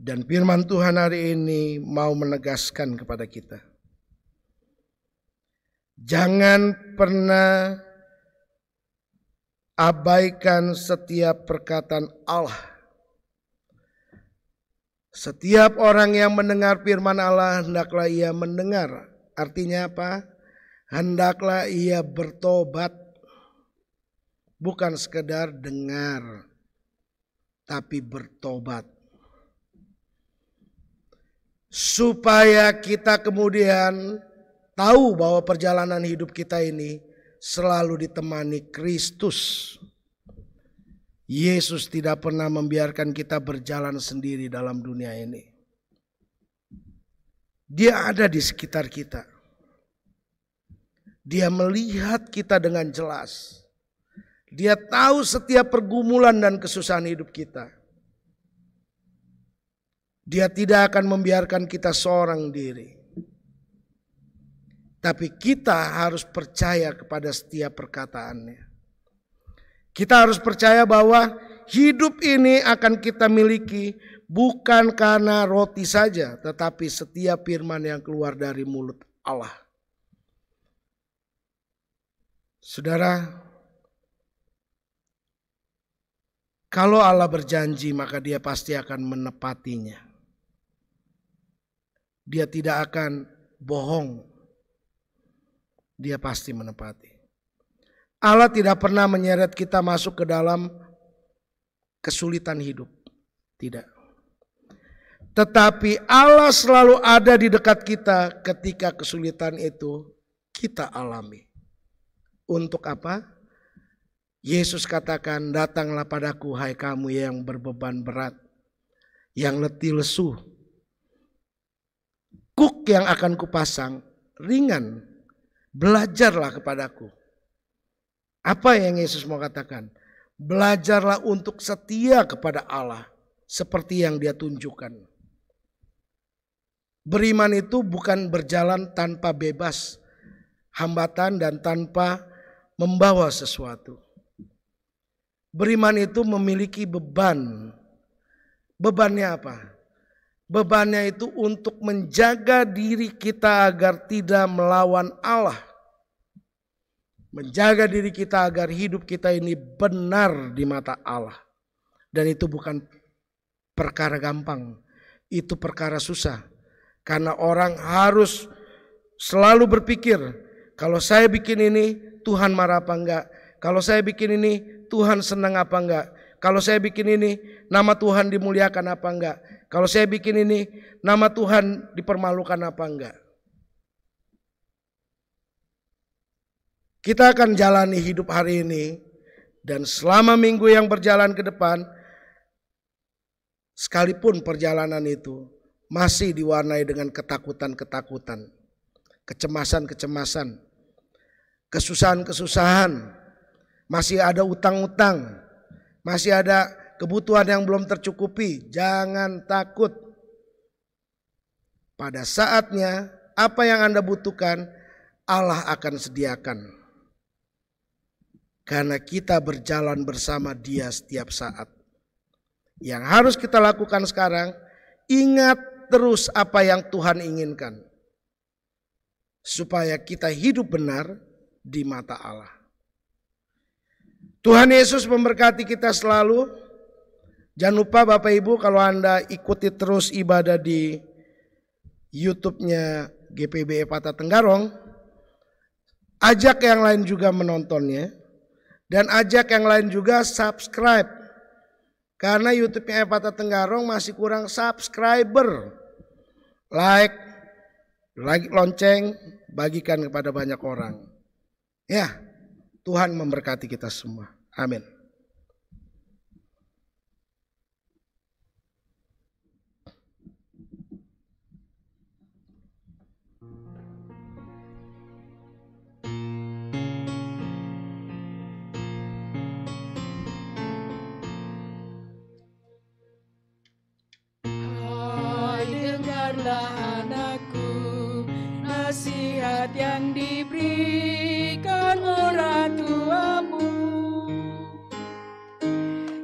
Dan firman Tuhan hari ini mau menegaskan kepada kita. Jangan pernah abaikan setiap perkataan Allah. Setiap orang yang mendengar firman Allah hendaklah ia mendengar. Artinya apa? Hendaklah ia bertobat. Bukan sekedar dengar, tapi bertobat. Supaya kita kemudian tahu bahwa perjalanan hidup kita ini selalu ditemani Kristus. Yesus tidak pernah membiarkan kita berjalan sendiri dalam dunia ini. Dia ada di sekitar kita. Dia melihat kita dengan jelas. Dia tahu setiap pergumulan dan kesusahan hidup kita. Dia tidak akan membiarkan kita seorang diri. Tapi kita harus percaya kepada setiap perkataannya. Kita harus percaya bahwa hidup ini akan kita miliki bukan karena roti saja, tetapi setiap firman yang keluar dari mulut Allah. Saudara, kalau Allah berjanji maka dia pasti akan menepatinya. Dia tidak akan bohong. Dia pasti menepati. Allah tidak pernah menyeret kita masuk ke dalam kesulitan hidup. Tidak. Tetapi Allah selalu ada di dekat kita ketika kesulitan itu kita alami. Untuk apa? Yesus katakan, datanglah padaku hai kamu yang berbeban berat, yang letih lesu. Kuk yang akan kupasang ringan, belajarlah kepadaku. Apa yang Yesus mau katakan? Belajarlah untuk setia kepada Allah seperti yang dia tunjukkan. Beriman itu bukan berjalan tanpa bebas hambatan dan tanpa membawa sesuatu. Beriman itu memiliki beban. Bebannya apa? Bebannya itu untuk menjaga diri kita agar tidak melawan Allah. Menjaga diri kita agar hidup kita ini benar di mata Allah. Dan itu bukan perkara gampang. Itu perkara susah. Karena orang harus selalu berpikir, kalau saya bikin ini Tuhan marah apa enggak? Kalau saya bikin ini Tuhan senang apa enggak? Kalau saya bikin ini nama Tuhan dimuliakan apa enggak? Kalau saya bikin ini, nama Tuhan dipermalukan apa enggak? Kita akan jalani hidup hari ini, dan selama minggu yang berjalan ke depan, sekalipun perjalanan itu masih diwarnai dengan ketakutan-ketakutan, kecemasan-kecemasan, kesusahan-kesusahan, masih ada utang-utang, masih ada kebutuhan yang belum tercukupi, jangan takut. Pada saatnya apa yang Anda butuhkan Allah akan sediakan. Karena kita berjalan bersama Dia setiap saat. Yang harus kita lakukan sekarang, ingat terus apa yang Tuhan inginkan. Supaya kita hidup benar di mata Allah. Tuhan Yesus memberkati kita selalu. Jangan lupa Bapak Ibu, kalau Anda ikuti terus ibadah di YouTube-nya GPB Epatha Tenggarong, ajak yang lain juga menontonnya. Dan ajak yang lain juga subscribe. Karena YouTube-nya Epatha Tenggarong masih kurang subscriber. Like lonceng, bagikan kepada banyak orang. Ya, Tuhan memberkati kita semua. Amin. Dengarlah anakku, nasihat yang diberikan orang tuamu.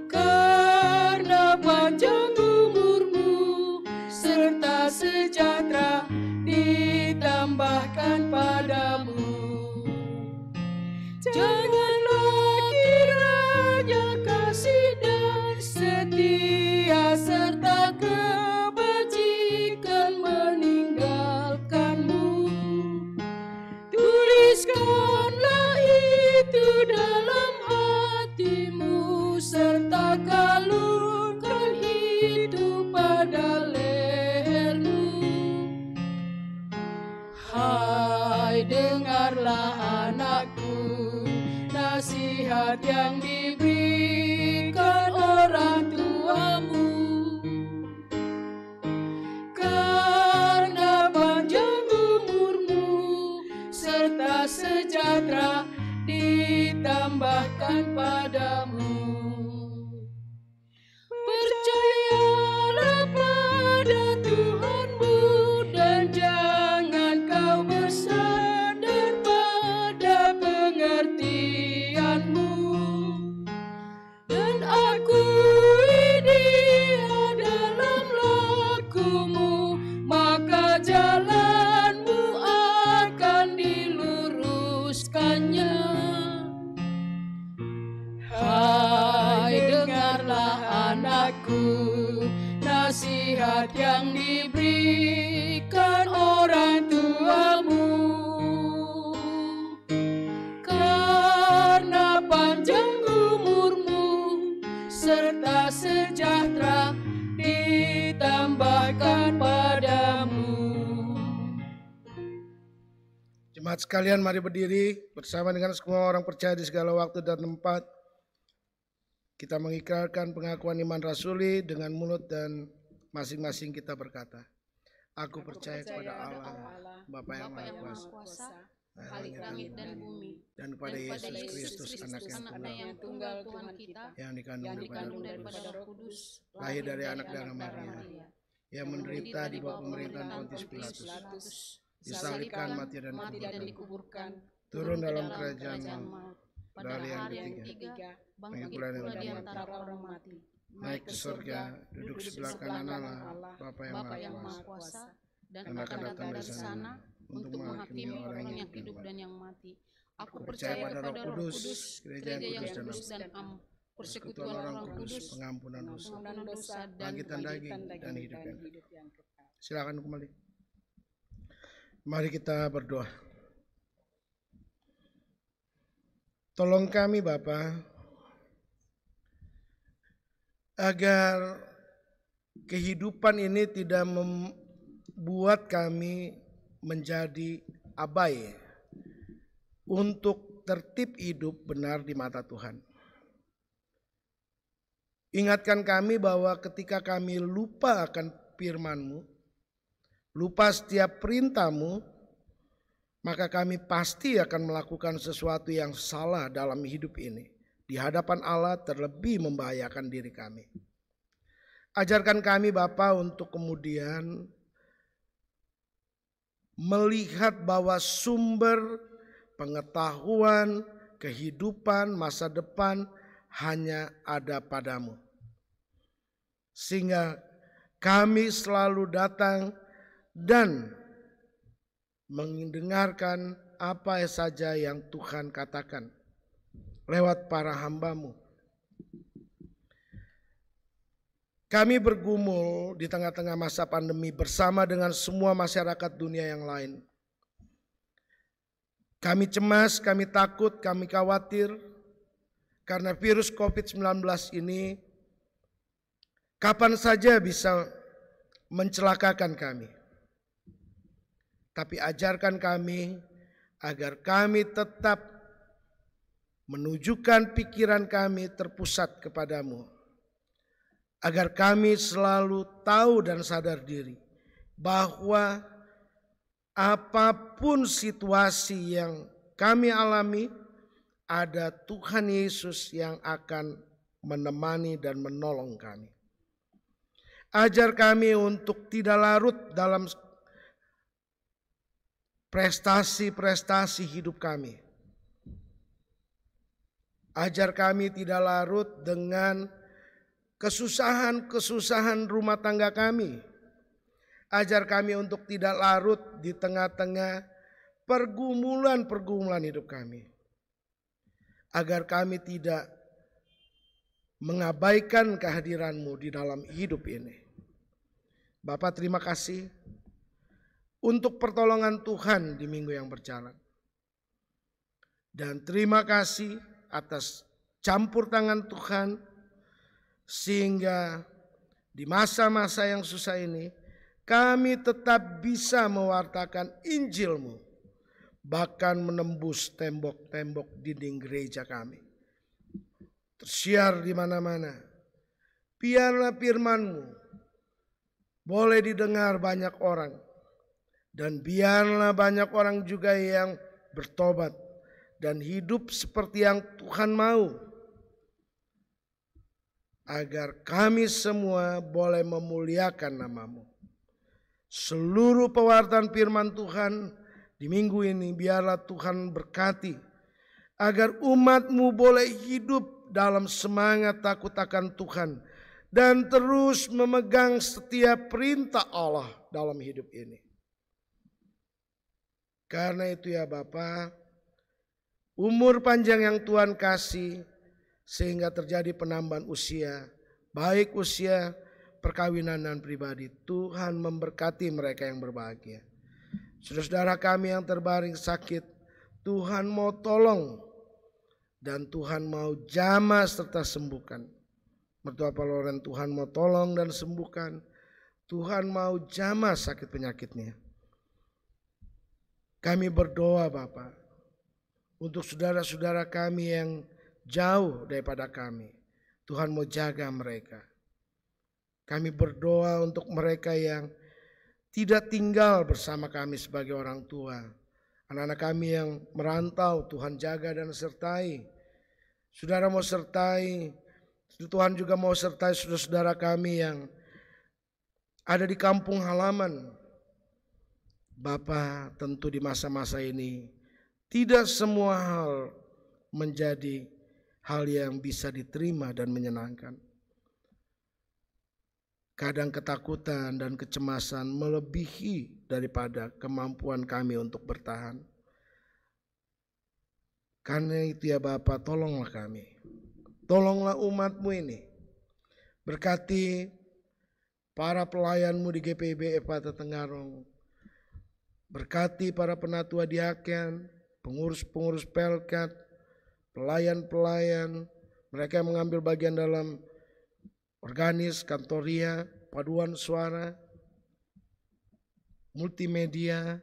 Karena panjang umurmu serta sejahtera ditambahkan padamu. Janganlah kiranya kasih dan setia serta kebajikan meninggalkanmu. Tuliskanlah itu dalam hatimu serta kalungkan itu pada lehermu. Hai, dengarlah anakku, nasihat yang diberikan orang tuamu. Karena panjang umurmu serta sejahtera ditambahkan padamu. Percayalah pada Tuhanmu dan jangan kau bersandar pada pengertianmu. Dan akui Dia dalam lakumu, maka jalanmu akan diluruskannya. Hai, dengarlah anakku, nasihat yang diberikan orang tuamu. Karena panjang umurmu serta sejahtera ditambahkan padamu. Jemaat sekalian, mari berdiri bersama dengan semua orang percaya di segala waktu dan tempat. Kita mengikrarkan pengakuan iman rasuli dengan mulut dan masing-masing kita berkata, Aku percaya kepada Allah, Bapa yang Maha Kuasa, Khalik langit dan bumi, dan kepada Yesus Kristus, anak yang tunggal Tuhan kita, yang dikandung daripada Roh Kudus, lahir dari anak darah Maria, yang menderita di bawah pemerintahan Pontius Pilatus, disalibkan, mati dan dikuburkan, turun dalam kerajaan maut, pada dari yang hari yang ketiga, ketiga, bangkit bangkit pula pula dari di yang antara orang mati, naik ke surga, duduk sebelah kanan Allah, Bapa yang Maha Maha Kuasa, dan dan akan datang dari sana untuk menghakimi orang yang hidup dan yang mati. Aku percaya pada Roh Kudus, gereja yang kudus dan am, persekutuan orang kudus, pengampunan dosa, dosa dan bangkitan daging dan hidup yang kekal. Silakan kembali. Mari kita berdoa. Tolong kami Bapa, agar kehidupan ini tidak membuat kami menjadi abai untuk tertib hidup benar di mata Tuhan. Ingatkan kami bahwa ketika kami lupa akan firman-Mu, lupa setiap perintah-Mu, maka kami pasti akan melakukan sesuatu yang salah dalam hidup ini. Di hadapan Allah terlebih membahayakan diri kami. Ajarkan kami Bapa untuk kemudian melihat bahwa sumber pengetahuan, kehidupan, masa depan hanya ada padamu. Sehingga kami selalu datang dan mendengarkan apa saja yang Tuhan katakan lewat para hamba-Mu. Kami bergumul di tengah-tengah masa pandemi bersama dengan semua masyarakat dunia yang lain. Kami cemas, kami takut, kami khawatir karena virus COVID-19 ini kapan saja bisa mencelakakan kami. Tapi ajarkan kami agar kami tetap menunjukkan pikiran kami terpusat kepadamu. Agar kami selalu tahu dan sadar diri bahwa apapun situasi yang kami alami, ada Tuhan Yesus yang akan menemani dan menolong kami. Ajar kami untuk tidak larut dalam prestasi-prestasi hidup kami. Ajar kami tidak larut dengan kesusahan-kesusahan rumah tangga kami. Ajar kami untuk tidak larut di tengah-tengah pergumulan-pergumulan hidup kami. Agar kami tidak mengabaikan kehadiran-Mu di dalam hidup ini. Bapa, terima kasih untuk pertolongan Tuhan di minggu yang berjalan. Dan terima kasih atas campur tangan Tuhan sehingga di masa-masa yang susah ini kami tetap bisa mewartakan Injil-Mu, bahkan menembus tembok-tembok dinding gereja kami. Tersiar di mana-mana. Biarlah firman-Mu boleh didengar banyak orang. Dan biarlah banyak orang juga yang bertobat dan hidup seperti yang Tuhan mau. Agar kami semua boleh memuliakan nama-Mu. Seluruh pewartaan firman Tuhan di minggu ini biarlah Tuhan berkati. Agar umat-Mu boleh hidup dalam semangat takut akan Tuhan. Dan terus memegang setiap perintah Allah dalam hidup ini. Karena itu ya Bapa, umur panjang yang Tuhan kasih sehingga terjadi penambahan usia, baik usia perkawinan dan pribadi. Tuhan memberkati mereka yang berbahagia. Saudara-saudara kami yang terbaring sakit, Tuhan mau tolong dan Tuhan mau jamah serta sembuhkan. Mertua Pak Loren, Tuhan mau tolong dan sembuhkan. Tuhan mau jamah sakit penyakitnya. Kami berdoa Bapa untuk saudara-saudara kami yang jauh daripada kami. Tuhan mau jaga mereka. Kami berdoa untuk mereka yang tidak tinggal bersama kami sebagai orang tua. Anak-anak kami yang merantau, Tuhan jaga dan sertai. Saudara mau sertai, Tuhan juga mau sertai saudara-saudara kami yang ada di kampung halaman. Bapa, tentu di masa-masa ini tidak semua hal menjadi hal yang bisa diterima dan menyenangkan. Kadang ketakutan dan kecemasan melebihi daripada kemampuan kami untuk bertahan. Karena itu ya Bapa, tolonglah kami. Tolonglah umat-Mu ini. Berkati para pelayan-Mu di GPIB Ephatha Tenggarong. Berkati para penatua diaken, pengurus-pengurus pelkat, pelayan-pelayan, mereka yang mengambil bagian dalam organis, kantoria, paduan suara, multimedia,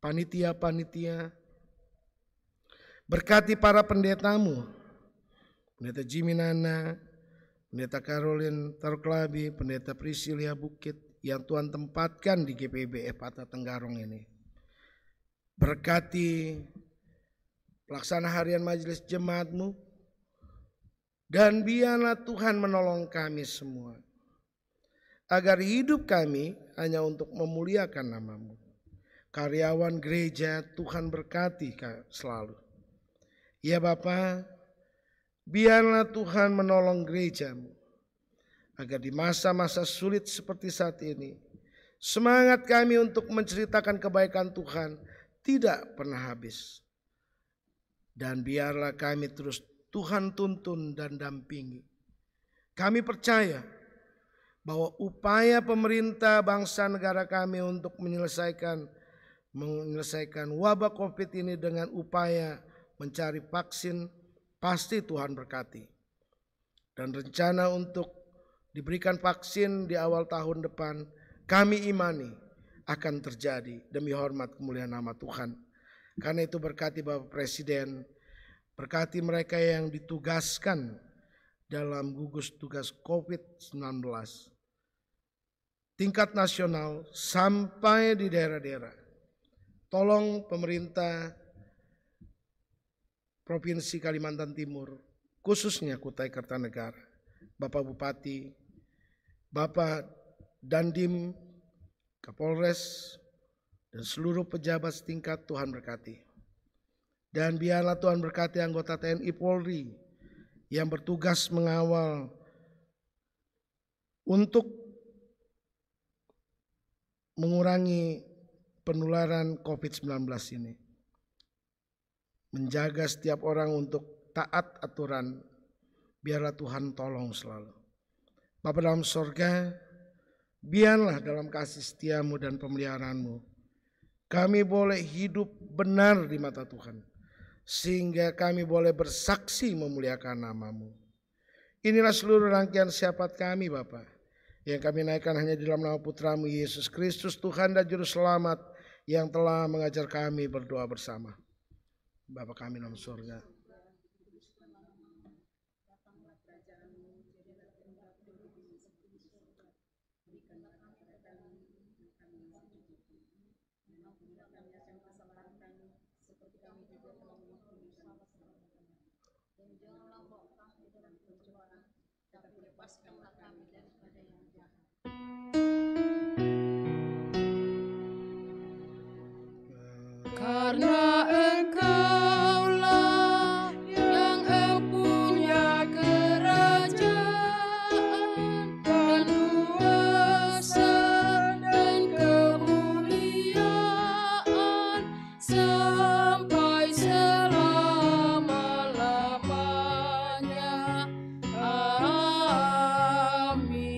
panitia-panitia. Berkati para pendetamu, Pendeta Jimmy Nana, Pendeta Caroline Tarklabi, Pendeta Priscilia Bukit yang Tuhan tempatkan di GPB Ephatha Tenggarong ini. Berkati pelaksana harian majelis jemaatmu, dan biarlah Tuhan menolong kami semua, agar hidup kami hanya untuk memuliakan nama-Mu. Karyawan gereja Tuhan berkati selalu. Ya Bapa, biarlah Tuhan menolong gereja-Mu, agar di masa-masa sulit seperti saat ini, semangat kami untuk menceritakan kebaikan Tuhan tidak pernah habis. Dan biarlah kami terus Tuhan tuntun dan dampingi. Kami percaya bahwa upaya pemerintah bangsa negara kami untuk menyelesaikan wabah COVID ini dengan upaya mencari vaksin, pasti Tuhan berkati. Dan rencana untuk diberikan vaksin di awal tahun depan, kami imani akan terjadi demi hormat kemuliaan nama Tuhan. Karena itu berkati Bapak Presiden, berkati mereka yang ditugaskan dalam gugus tugas COVID-19, tingkat nasional sampai di daerah-daerah. Tolong pemerintah Provinsi Kalimantan Timur, khususnya Kutai Kartanegara, Bapak Bupati, Bapak Dandim, Kapolres, dan seluruh pejabat setingkat Tuhan berkati. Dan biarlah Tuhan berkati anggota TNI Polri yang bertugas mengawal untuk mengurangi penularan COVID-19 ini. Menjaga setiap orang untuk taat aturan, biarlah Tuhan tolong selalu. Bapa dalam sorga, biarlah dalam kasih setiamu dan pemeliharaanmu, kami boleh hidup benar di mata Tuhan, sehingga kami boleh bersaksi memuliakan nama-Mu. Inilah seluruh rangkaian syafaat kami Bapa, yang kami naikkan hanya di dalam nama Putra-Mu Yesus Kristus, Tuhan dan Juru Selamat, yang telah mengajar kami berdoa bersama. Bapa kami dalam surga, karena Engkaulah yang empunya kerajaan dan kuasa dan kemuliaan sampai selama-lamanya. Amin.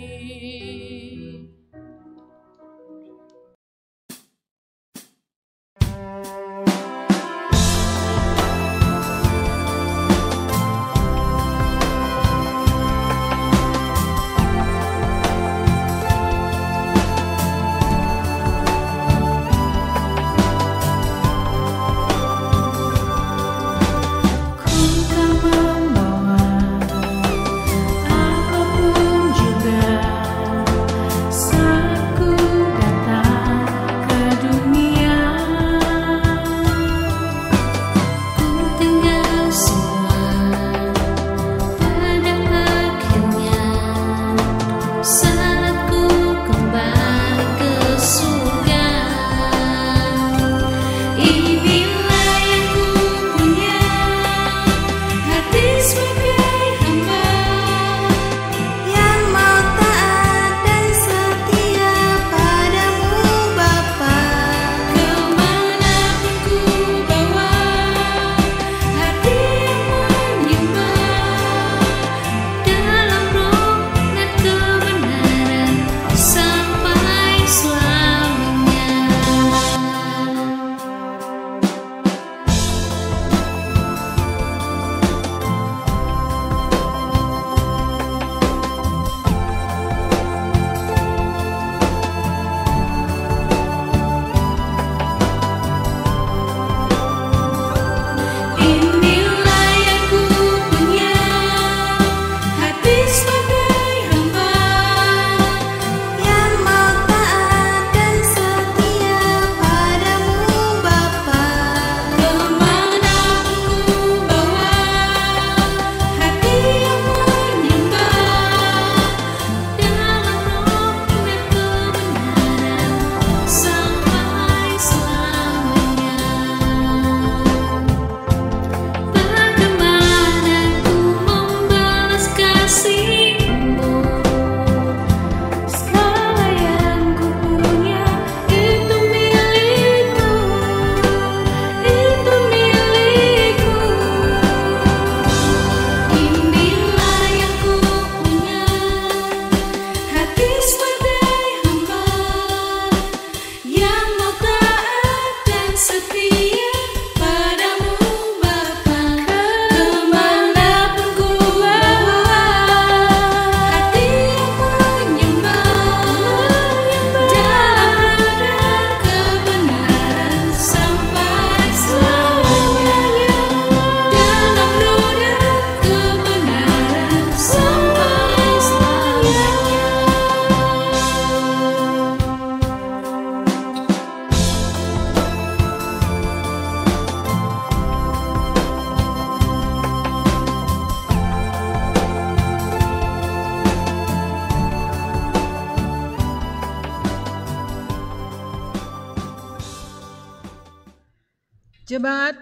Jemaat,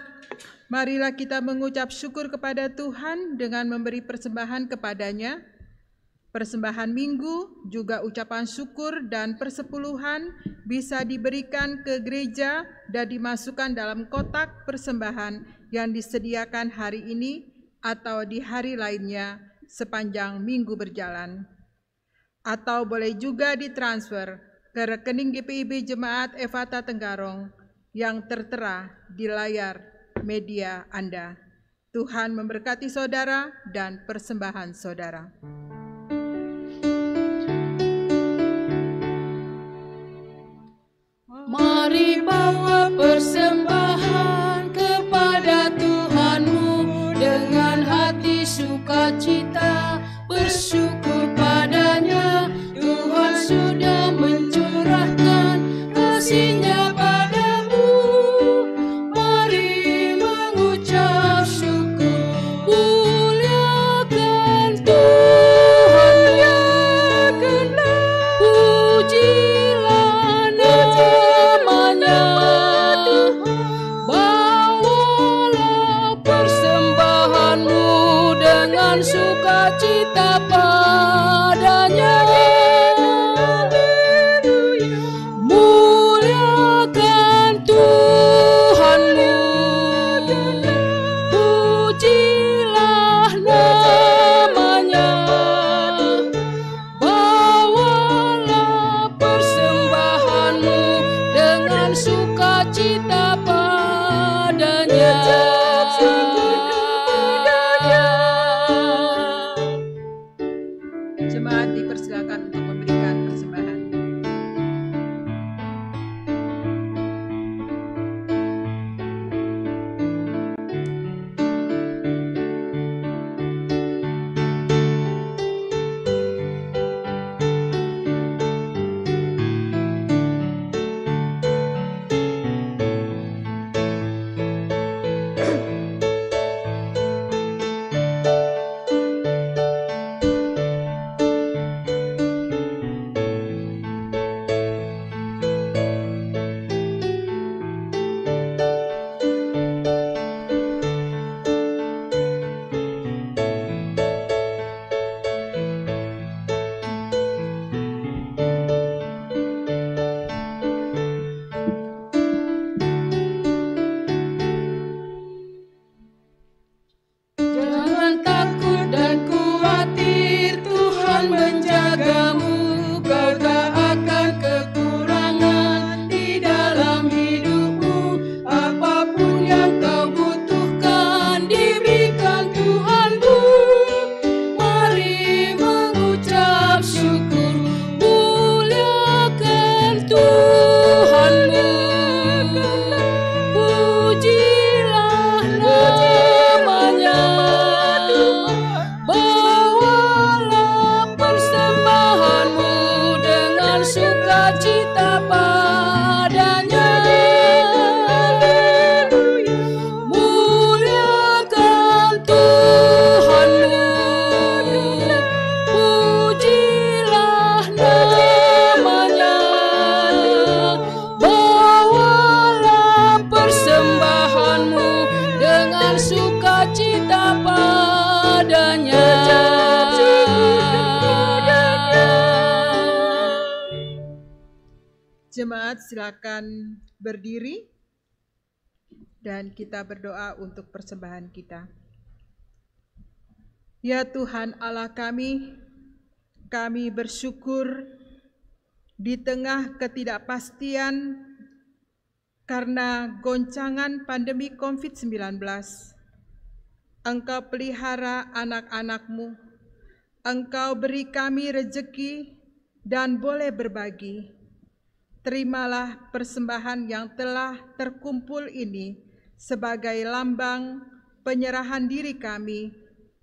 marilah kita mengucap syukur kepada Tuhan dengan memberi persembahan kepadanya. Persembahan minggu, juga ucapan syukur dan persepuluhan bisa diberikan ke gereja dan dimasukkan dalam kotak persembahan yang disediakan hari ini atau di hari lainnya sepanjang minggu berjalan. Atau boleh juga ditransfer ke rekening GPIB Jemaat Efata Tenggarong yang tertera di layar media Anda. Tuhan memberkati saudara dan persembahan saudara. Mari bawa persembahan kepada Tuhanmu dengan hati sukacita, bersyukur padanya. Tuhan sudah mencurahkan kasih-Nya padamu. Mari mengucap syukur, muliakan Tuhan, pujilah namanya. Bawalah persembahanmu dengan sukacita padanya. Muliakan Tuhanmu, pujilah namanya. Bawalah persembahanmu dengan sukacita padanya. Jemaat dipersilakan untuk memberikan persembahan. Jangan takut dan khawatir, Tuhan menjagamu. Kau tak akan kekurangan di dalam hidupmu. Apapun yang kau butuhkan diberikan Tuhanmu. Mari mengucap syukur, muliakan Tuhanmu. Pujilah namanya. Bawalah persembahanmu dengan sukacita padanya. Muliakan Tuhanmu, pujilah namanya. Bawalah persembahanmu dengan sukacita padanya. Jemaat silakan berdiri dan kita berdoa untuk persembahan kita. Ya Tuhan Allah kami bersyukur di tengah ketidakpastian karena goncangan pandemi COVID-19. Engkau pelihara anak-anak-Mu, Engkau beri kami rejeki dan boleh berbagi. Terimalah persembahan yang telah terkumpul ini sebagai lambang penyerahan diri kami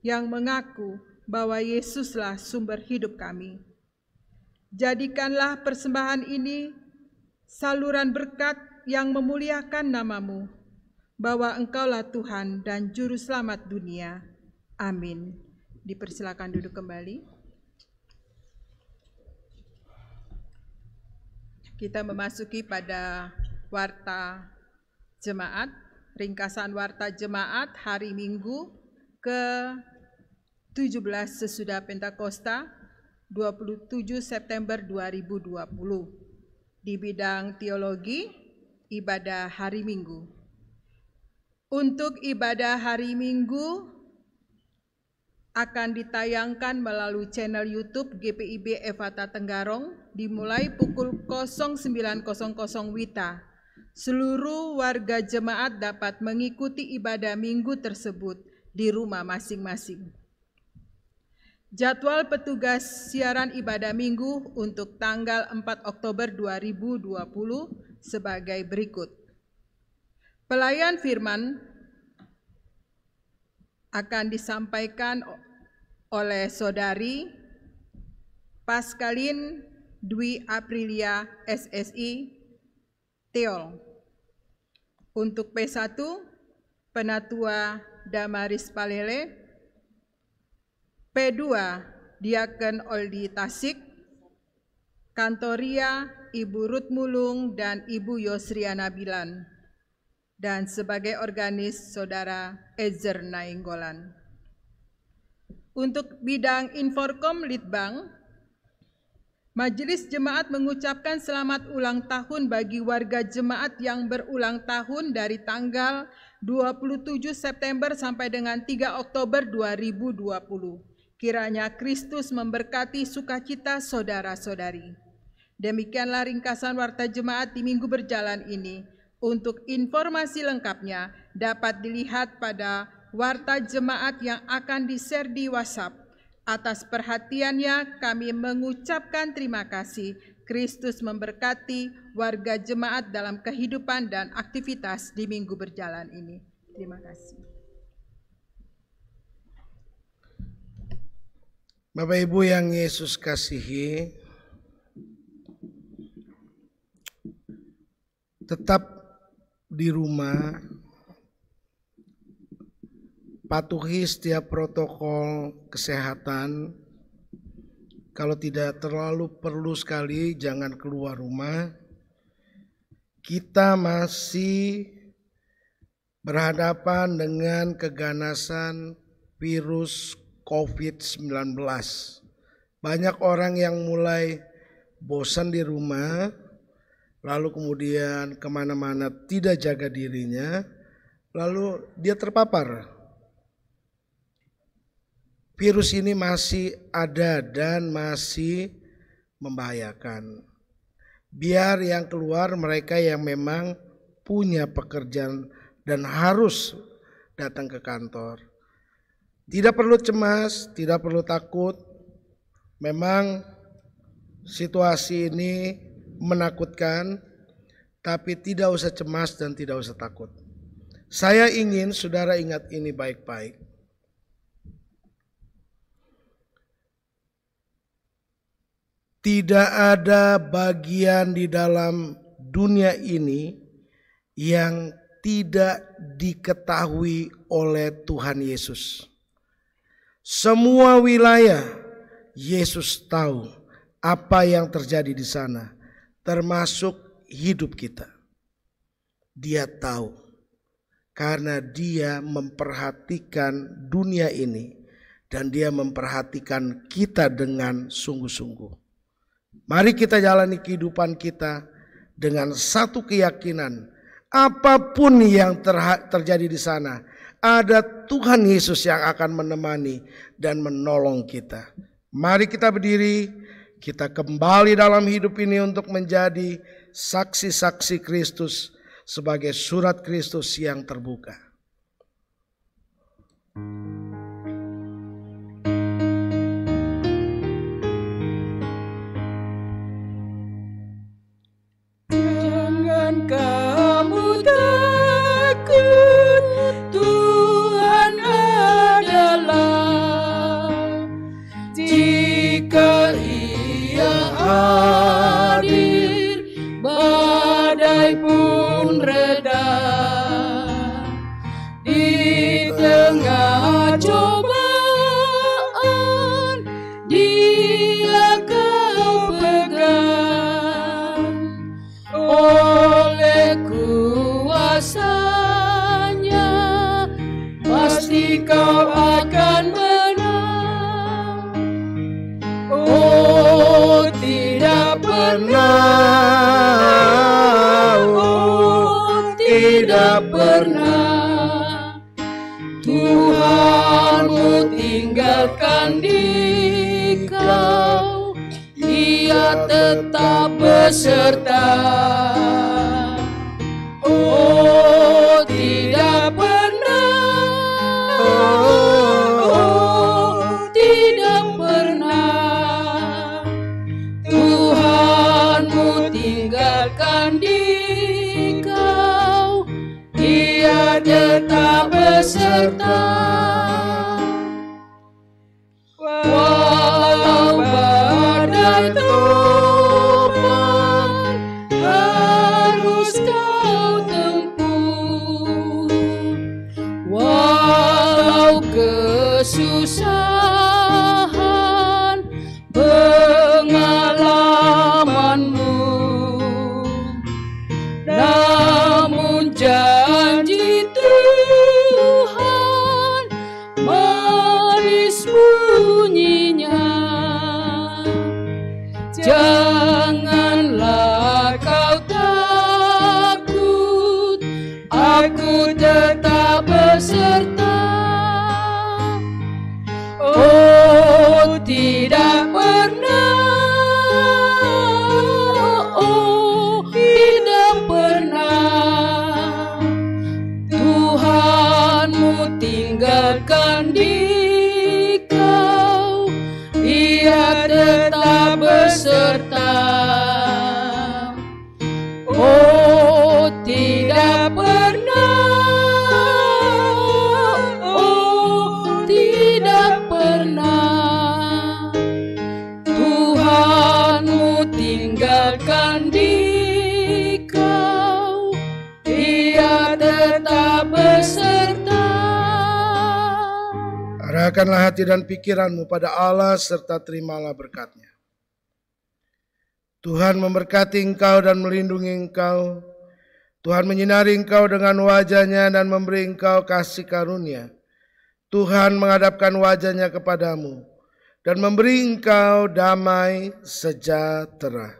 yang mengaku bahwa Yesuslah sumber hidup kami. Jadikanlah persembahan ini saluran berkat yang memuliakan nama-Mu, bahwa Engkaulah Tuhan dan Juru Selamat dunia. Amin. Dipersilakan duduk kembali. Kita memasuki pada warta jemaat. ringkasan Warta Jemaat hari Minggu ke-17 sesudah Pentakosta 27 September 2020 di bidang teologi ibadah hari Minggu. Untuk ibadah hari Minggu akan ditayangkan melalui channel YouTube GPIB Efata Tenggarong dimulai pukul 09.00 WITA. Seluruh warga jemaat dapat mengikuti ibadah minggu tersebut di rumah masing-masing. Jadwal petugas siaran ibadah minggu untuk tanggal 4 Oktober 2020 sebagai berikut. Pelayan firman akan disampaikan oleh Saudari Pascaline Dwi Aprilia SSI Teol. Untuk P1 Penatua Damaris Palele, P2 Diaken Oldi Tasik, Kantoria Ibu Ruth Mulung dan Ibu Yosriana Bilan, dan sebagai organis Saudara Ezer Nainggolan. Untuk bidang Inforkom Litbang, Majelis Jemaat mengucapkan selamat ulang tahun bagi warga jemaat yang berulang tahun dari tanggal 27 September sampai dengan 3 Oktober 2020. Kiranya Kristus memberkati sukacita saudara-saudari. Demikianlah ringkasan Warta Jemaat di minggu berjalan ini. Untuk informasi lengkapnya dapat dilihat pada Warta Jemaat yang akan di-share di WhatsApp. Atas perhatiannya kami mengucapkan terima kasih. Kristus memberkati warga jemaat dalam kehidupan dan aktivitas di minggu berjalan ini. Terima kasih. Bapak Ibu yang Yesus kasihi, tetap di rumah, patuhi setiap protokol kesehatan. Kalau tidak terlalu perlu sekali, jangan keluar rumah. Kita masih berhadapan dengan keganasan virus COVID-19. Banyak orang yang mulai bosan di rumah, lalu kemudian kemana-mana tidak jaga dirinya, lalu dia terpapar. Virus ini masih ada dan masih membahayakan. Biar yang keluar mereka yang memang punya pekerjaan dan harus datang ke kantor. Tidak perlu cemas, tidak perlu takut. Memang situasi ini menakutkan, tapi tidak usah cemas dan tidak usah takut. Saya ingin saudara ingat ini baik-baik. Tidak ada bagian di dalam dunia ini yang tidak diketahui oleh Tuhan Yesus. Semua wilayah Yesus tahu apa yang terjadi di sana, termasuk hidup kita. Dia tahu karena dia memperhatikan dunia ini dan dia memperhatikan kita dengan sungguh-sungguh. Mari kita jalani kehidupan kita dengan satu keyakinan, apapun yang terjadi di sana, ada Tuhan Yesus yang akan menemani dan menolong kita. Mari kita berdiri, kita kembali dalam hidup ini untuk menjadi saksi-saksi Kristus sebagai surat Kristus yang terbuka. Kamu takut, Tuhan adalah. Jika Ia hadir, badai pun reda. Di tengah cobaan, Dia kau pegang. Oleh tidak pernah Tuhanmu tinggalkan dikau, Dia tetap beserta. Oh, tidak pernah, oh, tidak pernah Tuhanmu tinggalkan dikau, Dia tetap beserta. Walau badai topan harus kau tempuh, walau kesusahan pengalamanmu, namun janji Tuhan manis bunyinya. Janganlah kau takut, aku tetap beserta. Oh, tidak pernah, oh, tidak pernah Tuhanmu tinggalkan dikau, Dia tetap beserta. Oh, tidak pernah, oh, tidak pernah Tuhanmu tinggalkan dikau, Dia tetap beserta. Arahkanlah hati dan pikiranmu pada Allah serta terimalah berkat-Nya. Tuhan memberkati engkau dan melindungi engkau. Tuhan menyinari engkau dengan wajah-Nya dan memberi engkau kasih karunia. Tuhan menghadapkan wajah-Nya kepadamu dan memberi engkau damai sejahtera.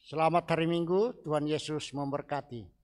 Selamat hari Minggu, Tuhan Yesus memberkati.